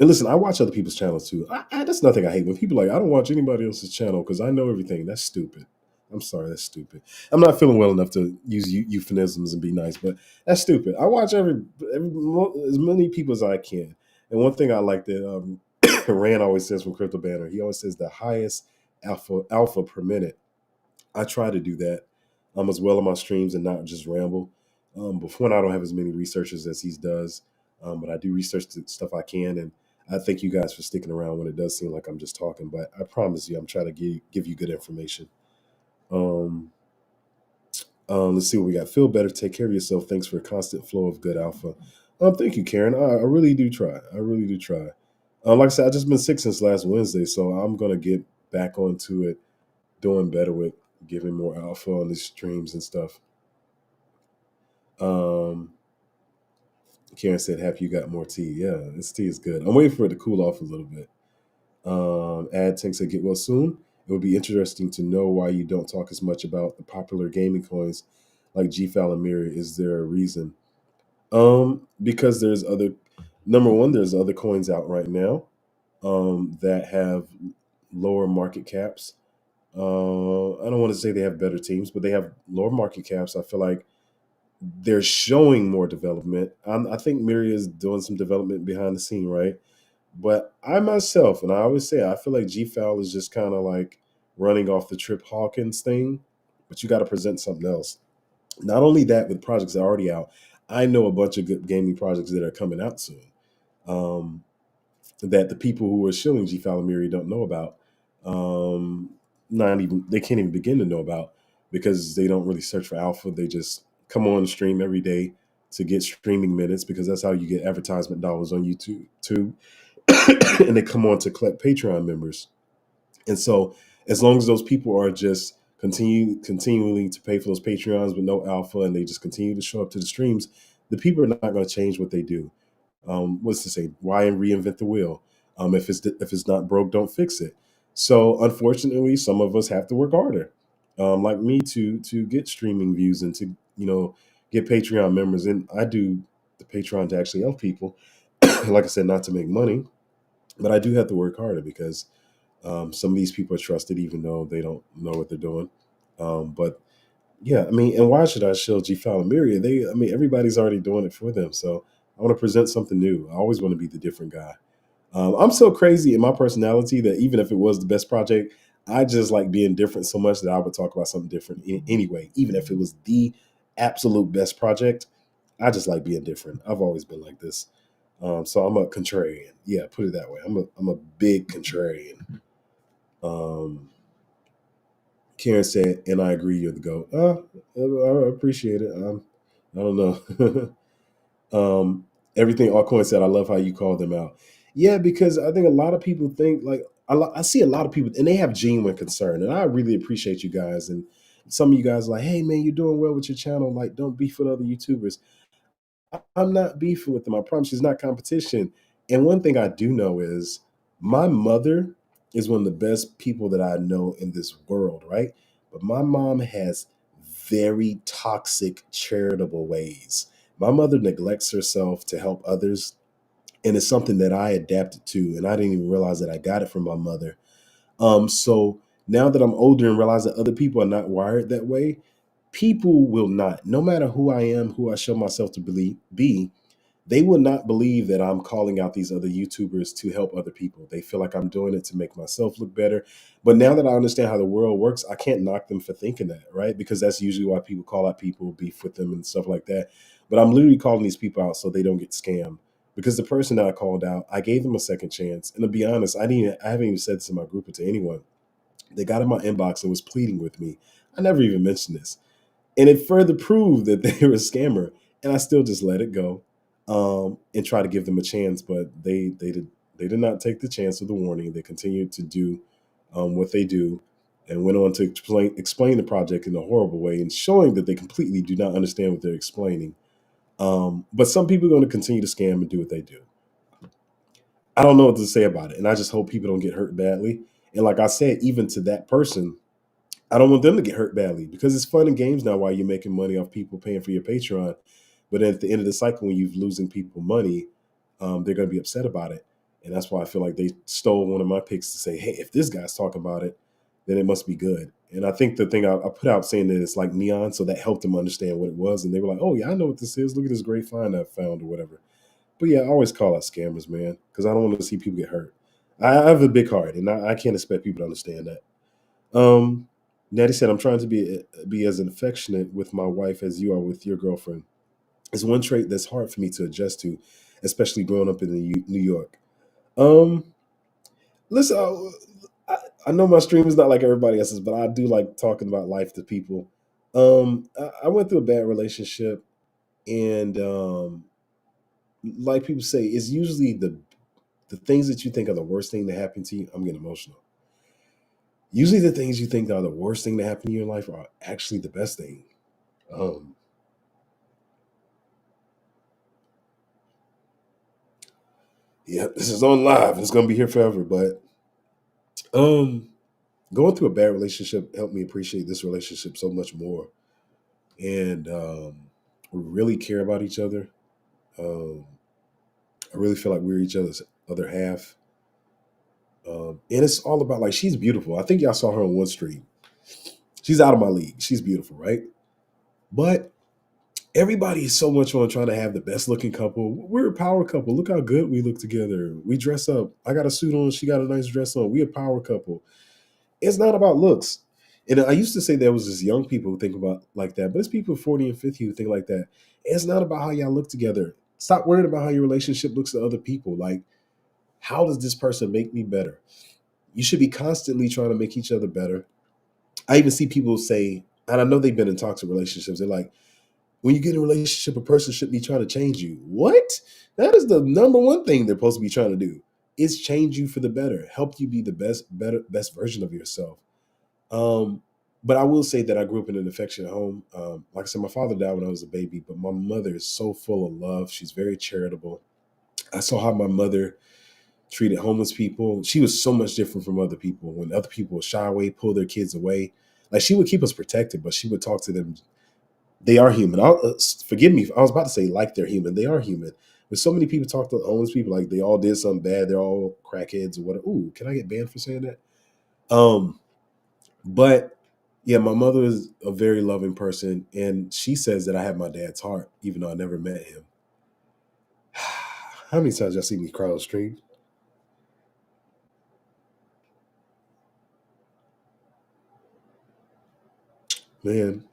And listen, I watch other people's channels too. That's nothing I hate when people are like I don't watch anybody else's channel because I know everything. That's stupid. I'm sorry, that's stupid. I'm not feeling well enough to use euphemisms and be nice, but that's stupid. I watch as many people as I can. And one thing I like that Rand always says from Crypto Banner, he always says the highest alpha per minute. I try to do that as well on my streams and not just ramble. Before I don't have as many researchers as he does, but I do research the stuff I can. And I thank you guys for sticking around when it does seem like I'm just talking. But I promise you, I'm trying to give you good information. Um, let's see what we got. Feel better. Take care of yourself. Thanks for a constant flow of good alpha. Thank you, Karen. I really do try. I really do try. Like I said, I've just been sick since last Wednesday, so I'm gonna get back onto it, doing better with giving more alpha on the streams and stuff. Um, Karen said, "Happy you got more tea." Yeah, this tea is good. I'm waiting for it to cool off a little bit. Ad Tank said, "Get well soon. It would be interesting to know why you don't talk as much about the popular gaming coins like GFAL and Mirror. Is there a reason?" Because there's other. Number one, there's other coins out right now that have lower market caps. I don't want to say they have better teams, but they have lower market caps. I feel like they're showing more development. I think Miri is doing some development behind the scene, right? But I myself, and I always say, I feel like GFAL is just kind of like running off the Trip Hawkins thing, but you got to present something else. Not only that, with projects that are already out, I know a bunch of good gaming projects that are coming out soon. Um, that the people who are shilling G Falamiri don't know about. Um, not even they can't even begin to know about because they don't really search for alpha. They just come on stream every day to get streaming minutes because that's how you get advertisement dollars on YouTube. Too. And they come on to collect Patreon members. And so as long as those people are just continually to pay for those Patreons with no alpha and they just continue to show up to the streams, the people are not going to change what they do. What's to say? Why reinvent the wheel? If it's not broke, don't fix it. So unfortunately, some of us have to work harder, like me, to get streaming views and to get Patreon members. And I do the Patreon to actually help people. Like I said, not to make money, but I do have to work harder because some of these people are trusted, even though they don't know what they're doing. But yeah, I mean, and why should I shield G File and Myriad? I mean, everybody's already doing it for them. So I want to present something new. I always want to be the different guy. I'm so crazy in my personality that even if it was the best project, I just like being different so much that I would talk about something different anyway. Even if it was the absolute best project, I just like being different. I've always been like this. So I'm a contrarian. Yeah, put it that way. I'm a big contrarian. Um, Karen said, and I agree, you're the GOAT. I appreciate it. I don't know. Everything Altcoin said, I love how you call them out. Yeah, because I think a lot of people think like I see a lot of people and they have genuine concern, and I really appreciate you guys. And some of you guys are like, hey man, you're doing well with your channel. Like, don't beef with other YouTubers. I'm not beefing with them. I promise you, it's not competition. And one thing I do know is my mother is one of the best people that I know in this world, right? But my mom has very toxic, charitable ways. My mother neglects herself to help others. And it's something that I adapted to. And I didn't even realize that I got it from my mother. So now that I'm older and realize that other people are not wired that way, people will not, no matter who I am, who I show myself to be, they will not believe that I'm calling out these other YouTubers to help other people. They feel like I'm doing it to make myself look better. But now that I understand how the world works, I can't knock them for thinking that, right? Because that's usually why people call out people, beef with them and stuff like that. But I'm literally calling these people out so they don't get scammed. Because the person that I called out, I gave them a second chance. And to be honest, I haven't even said this in my group or to anyone. They got in my inbox and was pleading with me. I never even mentioned this. And it further proved that they were a scammer. And I still just let it go and try to give them a chance. But they did not take the chance of the warning. They continued to do what they do and went on to explain the project in a horrible way and showing that they completely do not understand what they're explaining. But some people are going to continue to scam and do what they do. I don't know what to say about it. And I just hope people don't get hurt badly. And like I said, even to that person, I don't want them to get hurt badly because it's fun and games now while you're making money off people paying for your Patreon. But at the end of the cycle, when you're losing people money, they're going to be upset about it. And that's why I feel like they stole one of my picks to say, hey, if this guy's talking about it, then it must be good. And I think the thing I put out saying that it's like neon, so that helped them understand what it was. And they were like, "Oh yeah, I know what this is. Look at this great find I found, or whatever." But yeah, I always call out scammers, man, because I don't want to see people get hurt. I have a big heart, and I can't expect people to understand that. Um, Natty said, "I'm trying to be as affectionate with my wife as you are with your girlfriend. It's one trait that's hard for me to adjust to, especially growing up in New York." Um, Listen, I know my stream is not like everybody else's, but I do like talking about life to people. I went through a bad relationship, and like people say, it's usually the things that you think are the worst thing to happen to you. I'm getting emotional. Usually, the things you think are the worst thing to happen in your life are actually the best thing. Um, yeah, this is on live. It's gonna be here forever. But um, going through a bad relationship helped me appreciate this relationship so much more, and we really care about each other. Um, I really feel like we're each other's other half. And it's all about like she's beautiful. I think y'all saw her on one stream. She's out of my league. She's beautiful, right? But everybody is so much on trying to have the best looking couple. We're a power couple. Look how good we look together. We dress up. I got a suit on. She got a nice dress on. We a power couple. It's not about looks. And I used to say there was just young people who think about like that, but it's people 40 and 50 who think like that. It's not about how y'all look together. Stop worrying about how your relationship looks to other people. Like, how does this person make me better? You should be constantly trying to make each other better. I even see people say, and I know they've been in toxic relationships, they're like, when you get in a relationship, a person should be trying to change you. What? That is the number one thing they're supposed to be trying to do. Is change you for the better, help you be the best version of yourself. But I will say that I grew up in an affectionate home. Like I said, my father died when I was a baby, but my mother is so full of love. She's very charitable. I saw how my mother treated homeless people. She was so much different from other people. When other people would shy away, pull their kids away, like she would keep us protected, but she would talk to them. They are human. Forgive me. I was about to say like they're human. They are human. But so many people talk to homeless people like they all did something bad. They're all crackheads or whatever. Ooh, can I get banned for saying that? Um, but yeah, my mother is a very loving person, and she says that I have my dad's heart, even though I never met him. How many times y'all see me cry on stream? Man,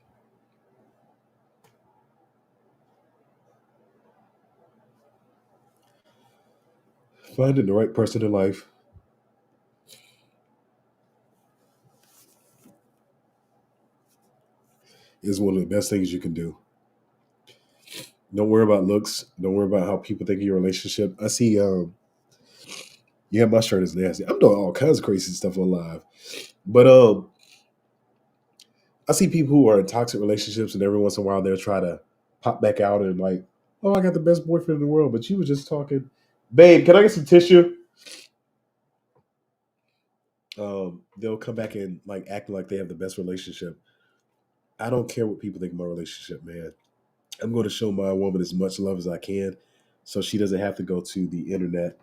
finding the right person in life is one of the best things you can do. Don't worry about looks. Don't worry about how people think of your relationship. I see. Yeah, my shirt is nasty. I'm doing all kinds of crazy stuff on live, but I see people who are in toxic relationships, and every once in a while they'll try to pop back out and like, oh, I got the best boyfriend in the world, but you were just talking, babe. Can I get some tissue? They'll come back and like acting like they have the best relationship. I don't care what people think of my relationship, man. I'm going to show my woman as much love as I can, so she doesn't have to go to the internet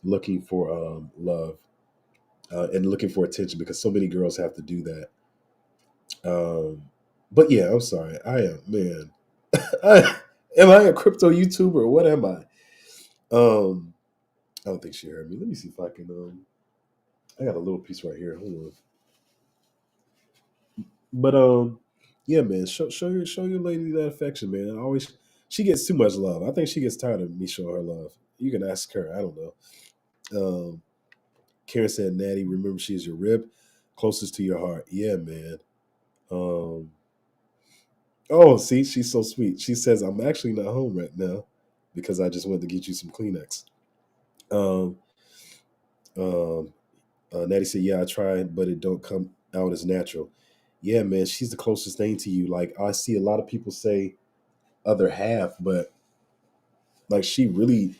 looking for love and looking for attention because so many girls have to do that. Um, but yeah, I'm sorry. I am man. Am I a crypto YouTuber or what am I? Um, I don't think she heard me. Let me see if I can. I got a little piece right here. Hold on. But yeah, man. Show your lady that affection, man. I always she gets too much love. I think she gets tired of me showing her love. You can ask her. I don't know. Um, Karen said, "Natty, remember she is your rib, closest to your heart." Yeah, man. Um, oh, see, she's so sweet. She says, "I'm actually not home right now because I just went to get you some Kleenex." Um, um, Natty said, "Yeah, I tried, but it don't come out as natural." Yeah, man, she's the closest thing to you. Like I see a lot of people say other half, but like she really,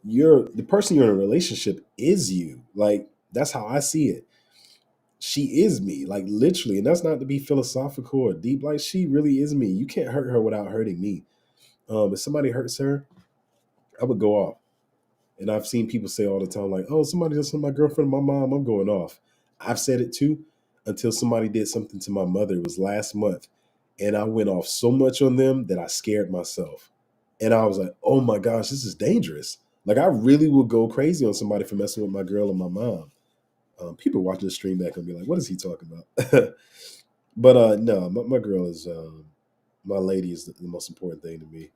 you're the person you're in a relationship is you. Like that's how I see it. She is me, like literally, and that's not to be philosophical or deep. Like she really is me. You can't hurt her without hurting me. If somebody hurts her, I would go off. And I've seen people say all the time, like, "Oh, somebody just my girlfriend, my mom, I'm going off." I've said it too, until somebody did something to my mother. It was last month. And I went off so much on them that I scared myself. And I was like, oh my gosh, this is dangerous. Like I really would go crazy on somebody for messing with my girl and my mom. People watching the stream back and be like, what is he talking about? But no, my girl is my lady is the most important thing to me.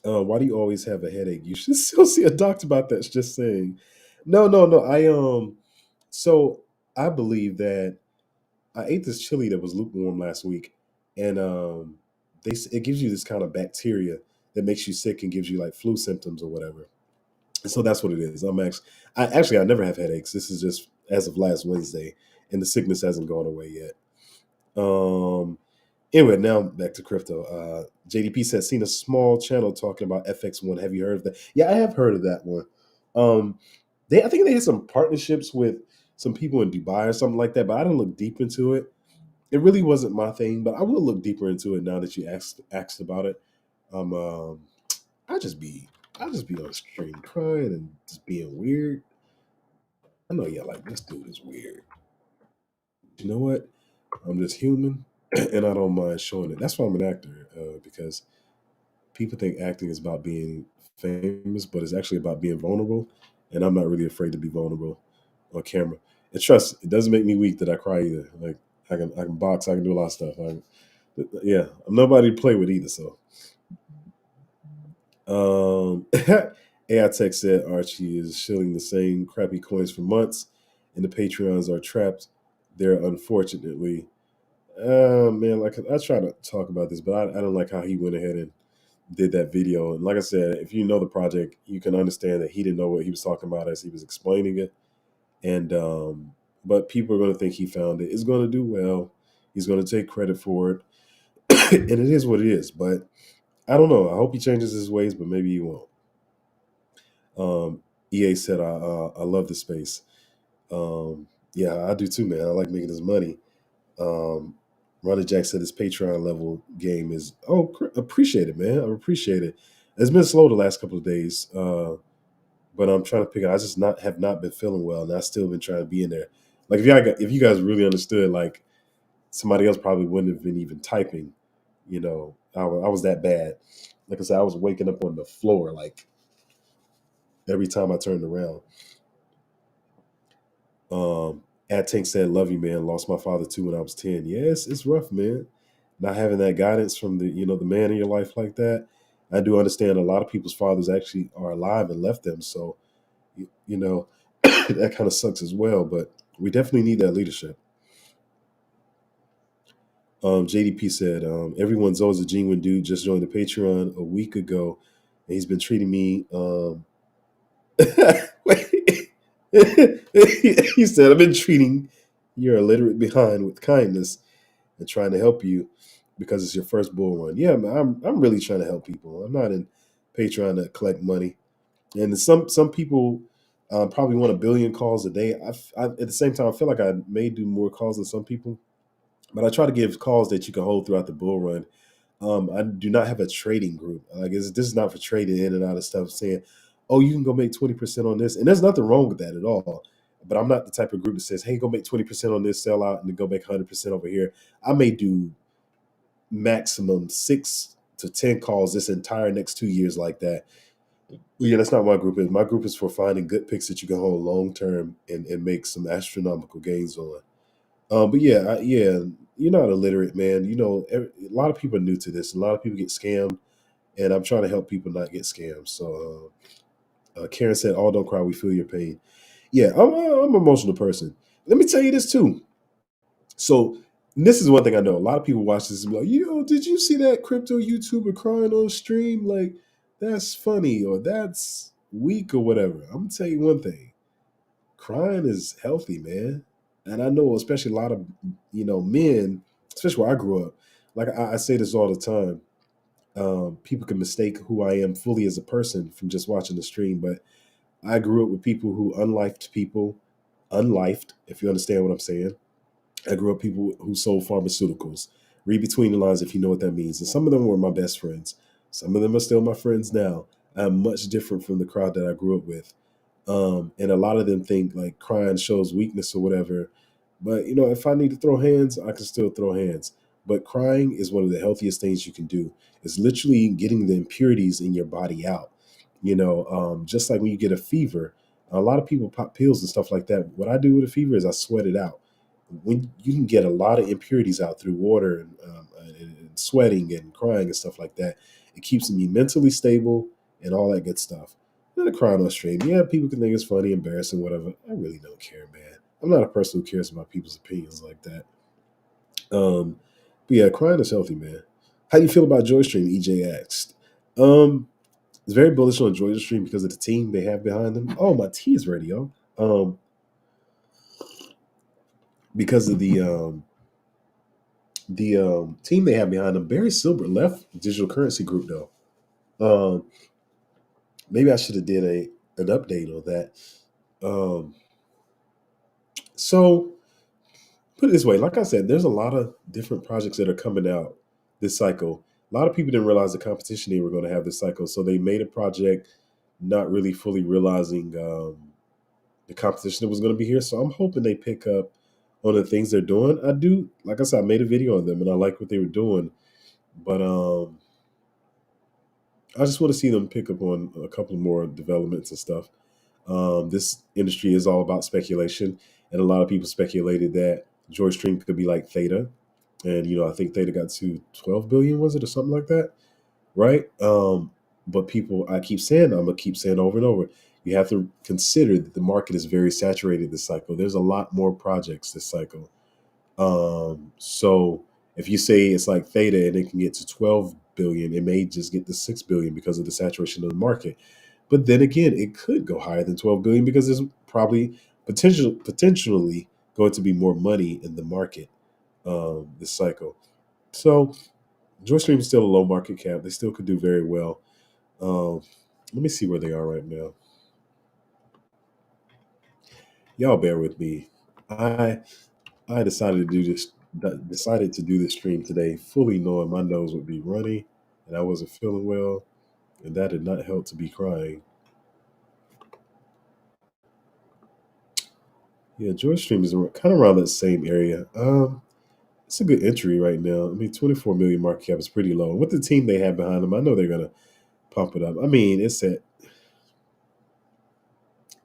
Why do you always have a headache? You should still see a doctor about that. Just saying. No, no, no. So I believe that I ate this chili that was lukewarm last week, and it gives you this kind of bacteria that makes you sick and gives you like flu symptoms or whatever. And so that's what it is. I never have headaches. This is just as of last Wednesday, and the sickness hasn't gone away yet. Um, Anyway, now back to crypto. JDP said, seen a small channel talking about FX1. Have you heard of that? Yeah, I have heard of that one. I think they had some partnerships with some people in Dubai or something like that, but I didn't look deep into it. It really wasn't my thing, but I will look deeper into it now that you asked about it. Um, um I just be I just be on stream crying and just being weird. I know y'all like this dude is weird. You know what? I'm just human, and I don't mind showing it. That's why I'm an actor, because people think acting is about being famous, but it's actually about being vulnerable. And I'm not really afraid to be vulnerable on camera. And trust, it doesn't make me weak that I cry either. Like I can box, I can do a lot of stuff. Yeah, I'm nobody to play with either. So, AI Tech said Archie is shilling the same crappy coins for months, and the Patreons are trapped there. Unfortunately, man, like I try to talk about this, but I don't like how he went ahead and did that video. And like I said, if you know the project, you can understand that he didn't know what he was talking about as he was explaining it. And but people are going to think he found it. It's going to do well. He's going to take credit for it, and it is what it is. But I don't know. I hope he changes his ways, but maybe he won't. EA said, I love the space. Yeah, I do too, man. I like making this money. Um, Ronnie Jack said his Patreon level game is appreciate it, man. I appreciate it. It's been slow the last couple of days, but I'm trying to pick it. I just not have not been feeling well, and I still been trying to be in there. Like if you guys really understood, like somebody else probably wouldn't have been even typing. You know, I was that bad. Like I said, I was waking up on the floor like every time I turned around. At Tank said, "Love you, man. Lost my father too when I was 10. Yes, it's rough, man. Not having that guidance from the man in your life like that. I do understand a lot of people's fathers actually are alive and left them, so you know that kind of sucks as well. But we definitely need that leadership." JDP said, "Everyone's always a genuine dude. Just joined the Patreon a week ago, and he's been treating me." He said, "I've been treating your illiterate behind with kindness and trying to help you because it's your first bull run." Yeah, man, I'm really trying to help people. I'm not in Patreon to collect money. And some people probably want a billion calls a day. At the same time, I feel like I may do more calls than some people, but I try to give calls that you can hold throughout the bull run. I do not have a trading group. This is not for trading in and out of stuff. Saying, "Oh, you can go make 20% on this," and there's nothing wrong with that at all. But I'm not the type of group that says, "Hey, go make 20% on this, sell out, and then go make 100% over here." I may do maximum 6 to 10 calls this entire next 2 years like that. Yeah, that's not my group. My group is for finding good picks that you can hold long term and make some astronomical gains on. But yeah, you're not illiterate, man. A lot of people are new to this. A lot of people get scammed, and I'm trying to help people not get scammed. So Karen said, "All don't cry. We feel your pain." Yeah, I'm an emotional person. Let me tell you this too. So this is one thing I know. A lot of people watch this and be like, "Yo, did you see that crypto YouTuber crying on stream? Like, that's funny or that's weak or whatever." I'm gonna tell you one thing: crying is healthy, man. And I know, especially a lot of men, especially where I grew up. Like I say this all the time. People can mistake who I am fully as a person from just watching the stream, but I grew up with people who unlifed people, unlifed, if you understand what I'm saying. I grew up people who sold pharmaceuticals. Read between the lines if you know what that means. And some of them were my best friends. Some of them are still my friends now. I'm much different from the crowd that I grew up with. And a lot of them think like crying shows weakness or whatever. But if I need to throw hands, I can still throw hands. But crying is one of the healthiest things you can do. It's literally getting the impurities in your body out. Just like when you get a fever, a lot of people pop pills and stuff like that. What I do with a fever is I sweat it out. When you can get a lot of impurities out through water and sweating and crying and stuff like that, it keeps me mentally stable and all that good stuff. Not a crying on stream. Yeah, people can think it's funny, embarrassing, whatever. I really don't care, man. I'm not a person who cares about people's opinions like that. Um, but yeah, crying is healthy, man. How you feel about JoyStream? EJ asked. It's very bullish on JoyStream because of the team they have behind them. Oh, my tea is ready, yo. Because of the team they have behind them. Barry Silbert left Digital Currency Group though. Um, Maybe I should have did an update on that. Um, so put it this way, like I said, there's a lot of different projects that are coming out this cycle. A lot of people didn't realize the competition they were going to have this cycle, so they made a project not really fully realizing the competition that was going to be here. So I'm hoping they pick up on the things they're doing. I do, like I said, I made a video on them and I like what they were doing, but I just want to see them pick up on a couple more developments and stuff. This industry is all about speculation, and a lot of people speculated that Joy Stream could be like Theta, and I think Theta got to 12 billion, was it, or something like that, right? But people, I'm gonna keep saying over and over, you have to consider that the market is very saturated this cycle. There's a lot more projects this cycle. So if you say it's like Theta and it can get to 12 billion, it may just get to 6 billion because of the saturation of the market. But then again, it could go higher than 12 billion because there's probably potentially going to be more money in the market this cycle. So JoyStream is still a low market cap. They still could do very well. Um, Let me see where they are right now. Y'all bear with me. I I decided to do this stream today, fully knowing my nose would be runny and I wasn't feeling well, and that did not help to be crying. Yeah, George Stream is kind of around that same area. It's a good entry right now. I mean, 24 million market cap is pretty low. With the team they have behind them, I know they're gonna pump it up. I mean, it's at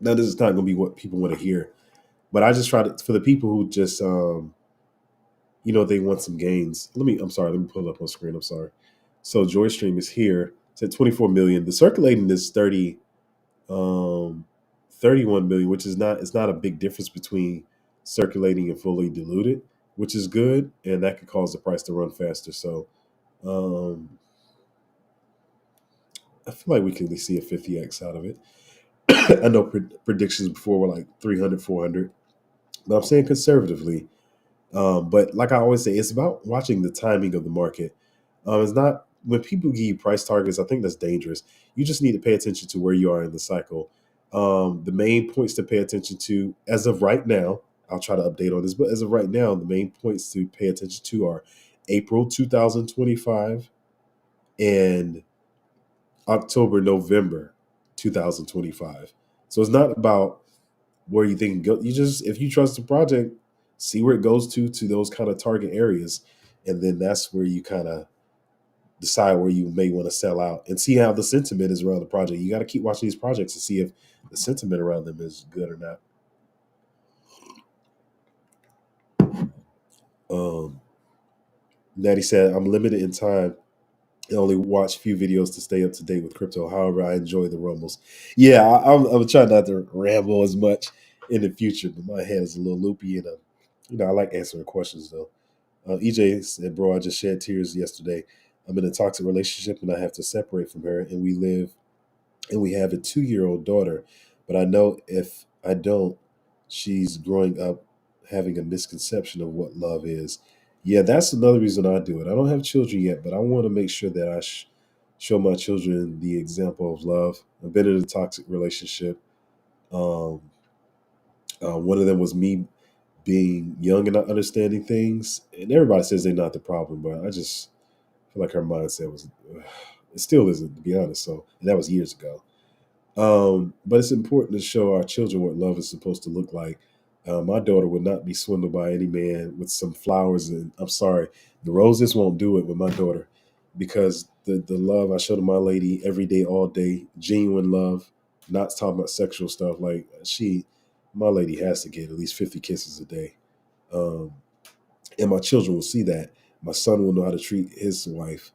now. This is not gonna be what people want to hear, but I just try to for the people who just they want some gains. I'm sorry, let me pull it up on screen. I'm sorry. So JoyStream is here. It's at 24 million. The circulating is 31 million, which is not, it's not a big difference between circulating and fully diluted, which is good, and that could cause the price to run faster. So um I feel like we can at least see a 50x out of it. I know predictions before were like 300, 400, but I'm saying conservatively. But like I always say, it's about watching the timing of the market. It's not when people give you price targets. I think that's dangerous. You just need to pay attention to where you are in the cycle. The main points to pay attention to, as of right now, I'll try to update on this, but as of right now, the main points to pay attention to are April 2025 and October, November 2025. So it's not about where you think it go. You just, if you trust the project, see where it goes to those kind of target areas, and then that's where you kind of decide where you may want to sell out and see how the sentiment is around the project. You got to keep watching these projects to see if the sentiment around them is good or not. Um, Natty said, "I'm limited in time. I only watch few videos to stay up to date with crypto. However, I enjoy the rumbles." Yeah, I'm trying not to ramble as much in the future, but my head is a little loopy, and I like answering questions though. EJ said, "Bro, I just shed tears yesterday. I'm in a toxic relationship, and I have to separate from her. And we have a 2-year-old daughter. But I know if I don't, she's growing up having a misconception of what love is." Yeah, that's another reason I do it. I don't have children yet, but I want to make sure that I show my children the example of love. I've been in a toxic relationship. Um, One of them was me being young and not understanding things, and everybody says they're not the problem, but I just feel like her mindset was, it still isn't, to be honest. So, and that was years ago. But it's important to show our children what love is supposed to look like. My daughter would not be swindled by any man with some flowers. And I'm sorry, the roses won't do it with my daughter, because the love I show to my lady every day, all day, genuine love, not talking about sexual stuff. Like my lady has to get at least 50 kisses a day. Um, and my children will see that. My son will know how to treat his wife.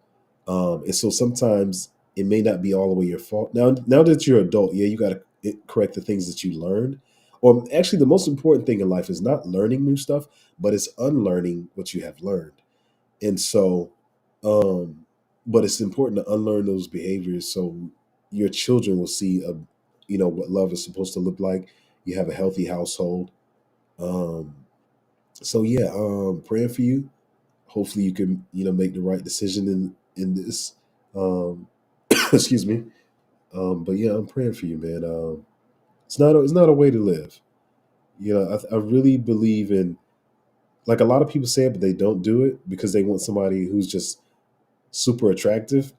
And so sometimes it may not be all the way your fault. Now that you're an adult, yeah, you got to correct the things that you learned. Or actually, the most important thing in life is not learning new stuff, but it's unlearning what you have learned. And so, um, but it's important to unlearn those behaviors so your children will see what love is supposed to look like. You have a healthy household. Um, so yeah, praying for you. Hopefully you can make the right decision in this. um excuse me. But yeah, I'm praying for you, man. It's not a way to live. I really believe in, like, a lot of people say it, but they don't do it because they want somebody who's just super attractive,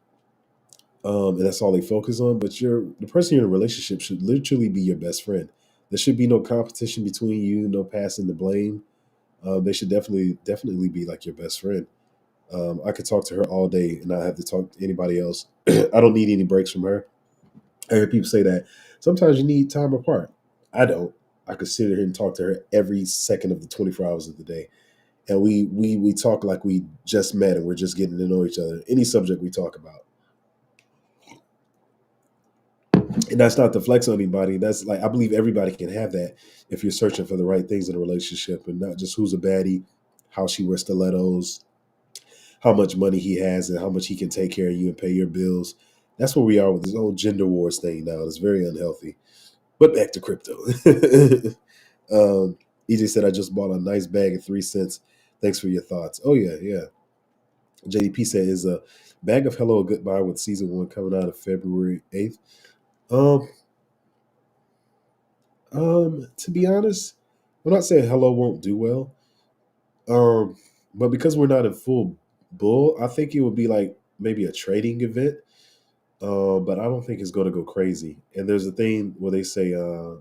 and that's all they focus on. But the person you're in a relationship should literally be your best friend. There should be no competition between you, no passing the blame. They should definitely be like your best friend. I could talk to her all day and not have to talk to anybody else. I don't need any breaks from her. I hear people say that sometimes you need time apart. I don't. I could sit here and talk to her every second of the 24 hours of the day. And we talk like we just met and we're just getting to know each other. Any subject we talk about. And that's not to flex on anybody. That's like, I believe everybody can have that if you're searching for the right things in a relationship, and not just who's a baddie, how she wears stilettos, how much money he has, and how much he can take care of you and pay your bills. That's where we are with this whole gender wars thing now. It's very unhealthy. But back to crypto. EJ said, I just bought a nice bag at 3 cents. Thanks for your thoughts. Oh, yeah, yeah. JDP said, is a bag of Hello a Goodbye with season one coming out of February 8th? Um, to be honest, I'm not saying Hello won't do well. Um, but because we're not in full bull, I think it would be like maybe a trading event. But I don't think it's going to go crazy. And there's a thing where they say,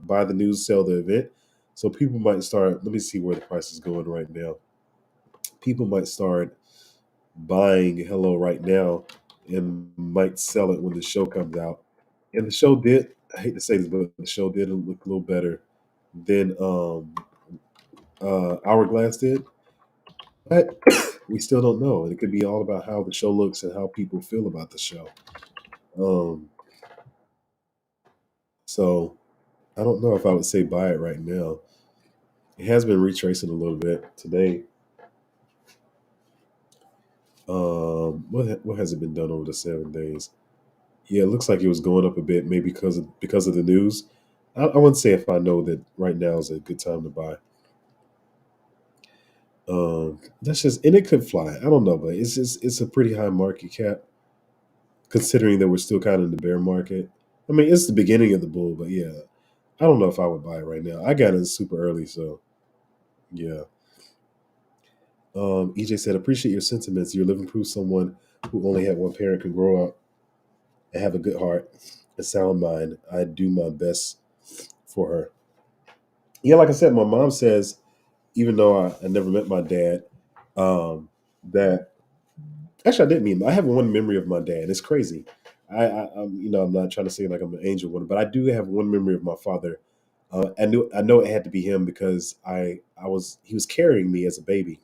buy the news, sell the event. So people might start, let me see where the price is going right now. People might start buying Hello right now and might sell it when the show comes out. And the show did, I hate to say this, but the show did look a little better than Hourglass did. But we still don't know. And it could be all about how the show looks and how people feel about the show. Um, so I don't know if I would say buy it right now. It has been retracing a little bit today. What has it been done over the 7 days? Yeah, it looks like it was going up a bit, maybe because of the news. I wouldn't say if I know that right now is a good time to buy. That's just, and it could fly. I don't know, but it's a pretty high market cap considering that we're still kind of in the bear market. I mean, it's the beginning of the bull, but yeah, I don't know if I would buy it right now. I got in super early, so yeah. EJ said, appreciate your sentiments. You're living proof someone who only had one parent can grow up and have a good heart, a sound mind. I do my best for her. Yeah, like I said, my mom says, even though I never met my dad, that actually I didn't mean, I have one memory of my dad. It's crazy. I'm not trying to say like I'm an angel one, but I do have one memory of my father. I know it had to be him because he was carrying me as a baby,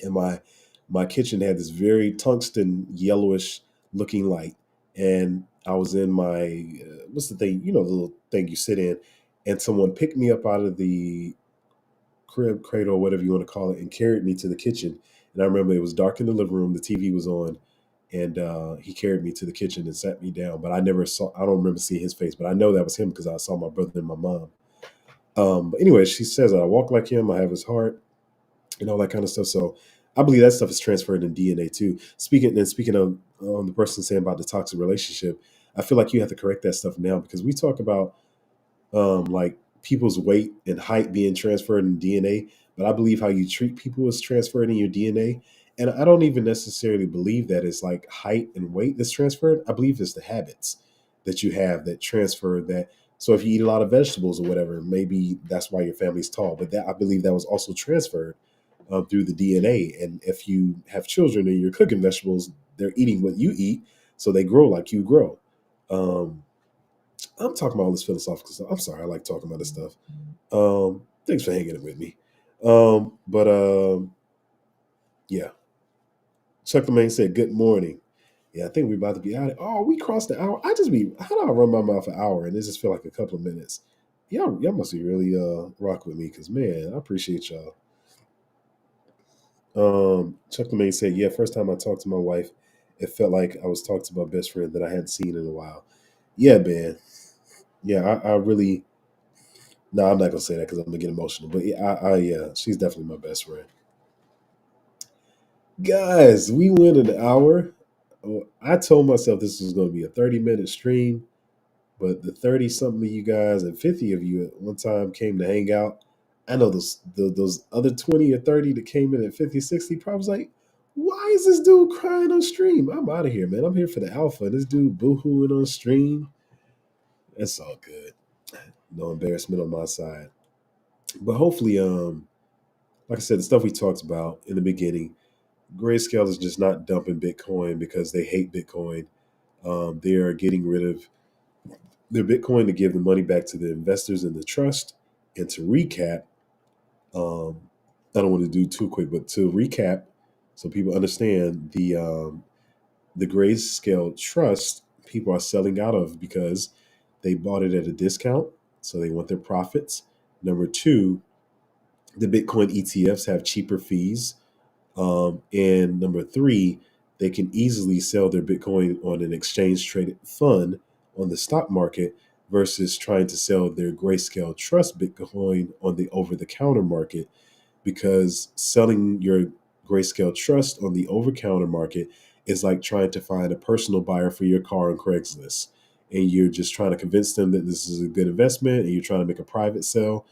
and my kitchen had this very tungsten yellowish looking light, and I was in my what's the thing, the little thing you sit in, and someone picked me up out of the crib, cradle, whatever you want to call it, and carried me to the kitchen. And I remember it was dark in the living room, the TV was on, and he carried me to the kitchen and sat me down. But I don't remember seeing his face, but I know that was him because I saw my brother and my mom. But anyway, she says I walk like him, I have his heart, and all that kind of stuff. So I believe that stuff is transferred in DNA too. Speaking of the person saying about the toxic relationship, I feel like you have to correct that stuff now because we talk about like people's weight and height being transferred in DNA, but I believe how you treat people is transferred in your DNA. And I don't even necessarily believe that it's like height and weight that's transferred. I believe it's the habits that you have that transfer that So if you eat a lot of vegetables or whatever, maybe that's why your family's tall. But that, I believe, that was also transferred through the DNA. And if you have children and you're cooking vegetables, they're eating what you eat, so they grow like you grow. Um, I'm talking about all this philosophical stuff. I'm sorry, I like talking about this stuff. Thanks for hanging it with me. But yeah, Chuck the Main said, "Good morning." Yeah, I think we're about to be out. Oh, we crossed the hour. How do I run my mouth an hour and it just feel like a couple of minutes? Y'all must be really rock with me because man, I appreciate y'all. Chuck the Main said, "Yeah, first time I talked to my wife, it felt like I was talking to my best friend that I hadn't seen in a while." Yeah, man. Yeah, I really. No, I'm not gonna say that because I'm gonna get emotional. But yeah, yeah, she's definitely my best friend. Guys, we went an hour. Oh, I told myself this was gonna be a 30-minute stream, but the 30 something of you guys and 50 of you at one time came to hang out. I know those other 20 or 30 that came in at 50, 60 probably was like, why is this dude crying on stream? I'm out of here, man. I'm here for the alpha. This dude boohooing on stream. That's all good. No embarrassment on my side. But hopefully, like I said, the stuff we talked about in the beginning, Grayscale is just not dumping Bitcoin because they hate Bitcoin. They are getting rid of their Bitcoin to give the money back to the investors in the trust. And to recap, um, I don't want to do too quick, but to recap, so people understand the Grayscale trust people are selling out of because they bought it at a discount, so they want their profits. Number two, the Bitcoin ETFs have cheaper fees. And number three, they can easily sell their Bitcoin on an exchange traded fund on the stock market versus trying to sell their Grayscale Trust Bitcoin on the over the counter market, because selling your Grayscale Trust on the over counter market is like trying to find a personal buyer for your car on Craigslist. And you're just trying to convince them that this is a good investment and you're trying to make a private sale.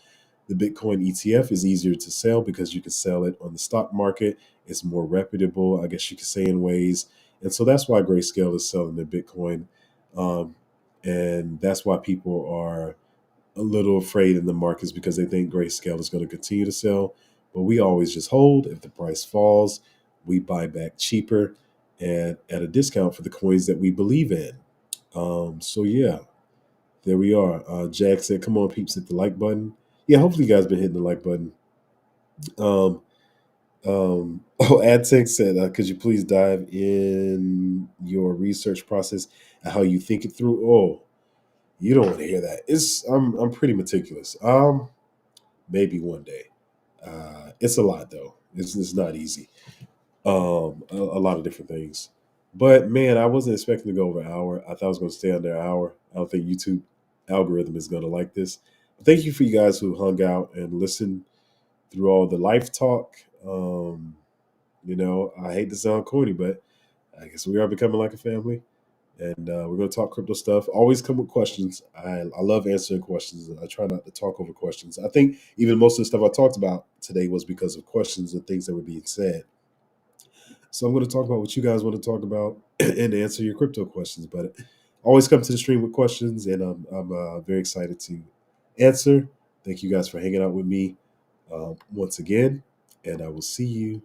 The Bitcoin ETF is easier to sell because you can sell it on the stock market. It's more reputable, I guess you could say, in ways. And so that's why Grayscale is selling their Bitcoin. Um, and that's why people are a little afraid in the markets because they think Grayscale is going to continue to sell. But we always just hold. If the price falls, we buy back cheaper and at a discount for the coins that we believe in. So yeah, there we are. Jack said, "Come on, peeps, hit the like button." Yeah, hopefully you guys been hitting the like button. Um, oh, AdTech said, "Could you please dive in your research process and how you think it through?" Oh, you don't want to hear that. I'm pretty meticulous. Maybe one day. It's a lot though. It's not easy. A lot of different things. But man, I wasn't expecting to go over an hour. I thought I was going to stay under an hour. I don't think YouTube algorithm is going to like this. But thank you for you guys who hung out and listened through all the life talk. I hate to sound corny, but I guess we are becoming like a family. And we're going to talk crypto stuff. Always come with questions. I love answering questions. I try not to talk over questions. I think even most of the stuff I talked about today was because of questions and things that were being said. So I'm going to talk about what you guys want to talk about and answer your crypto questions. But always come to the stream with questions, and I'm very excited to answer. Thank you guys for hanging out with me once again, and I will see you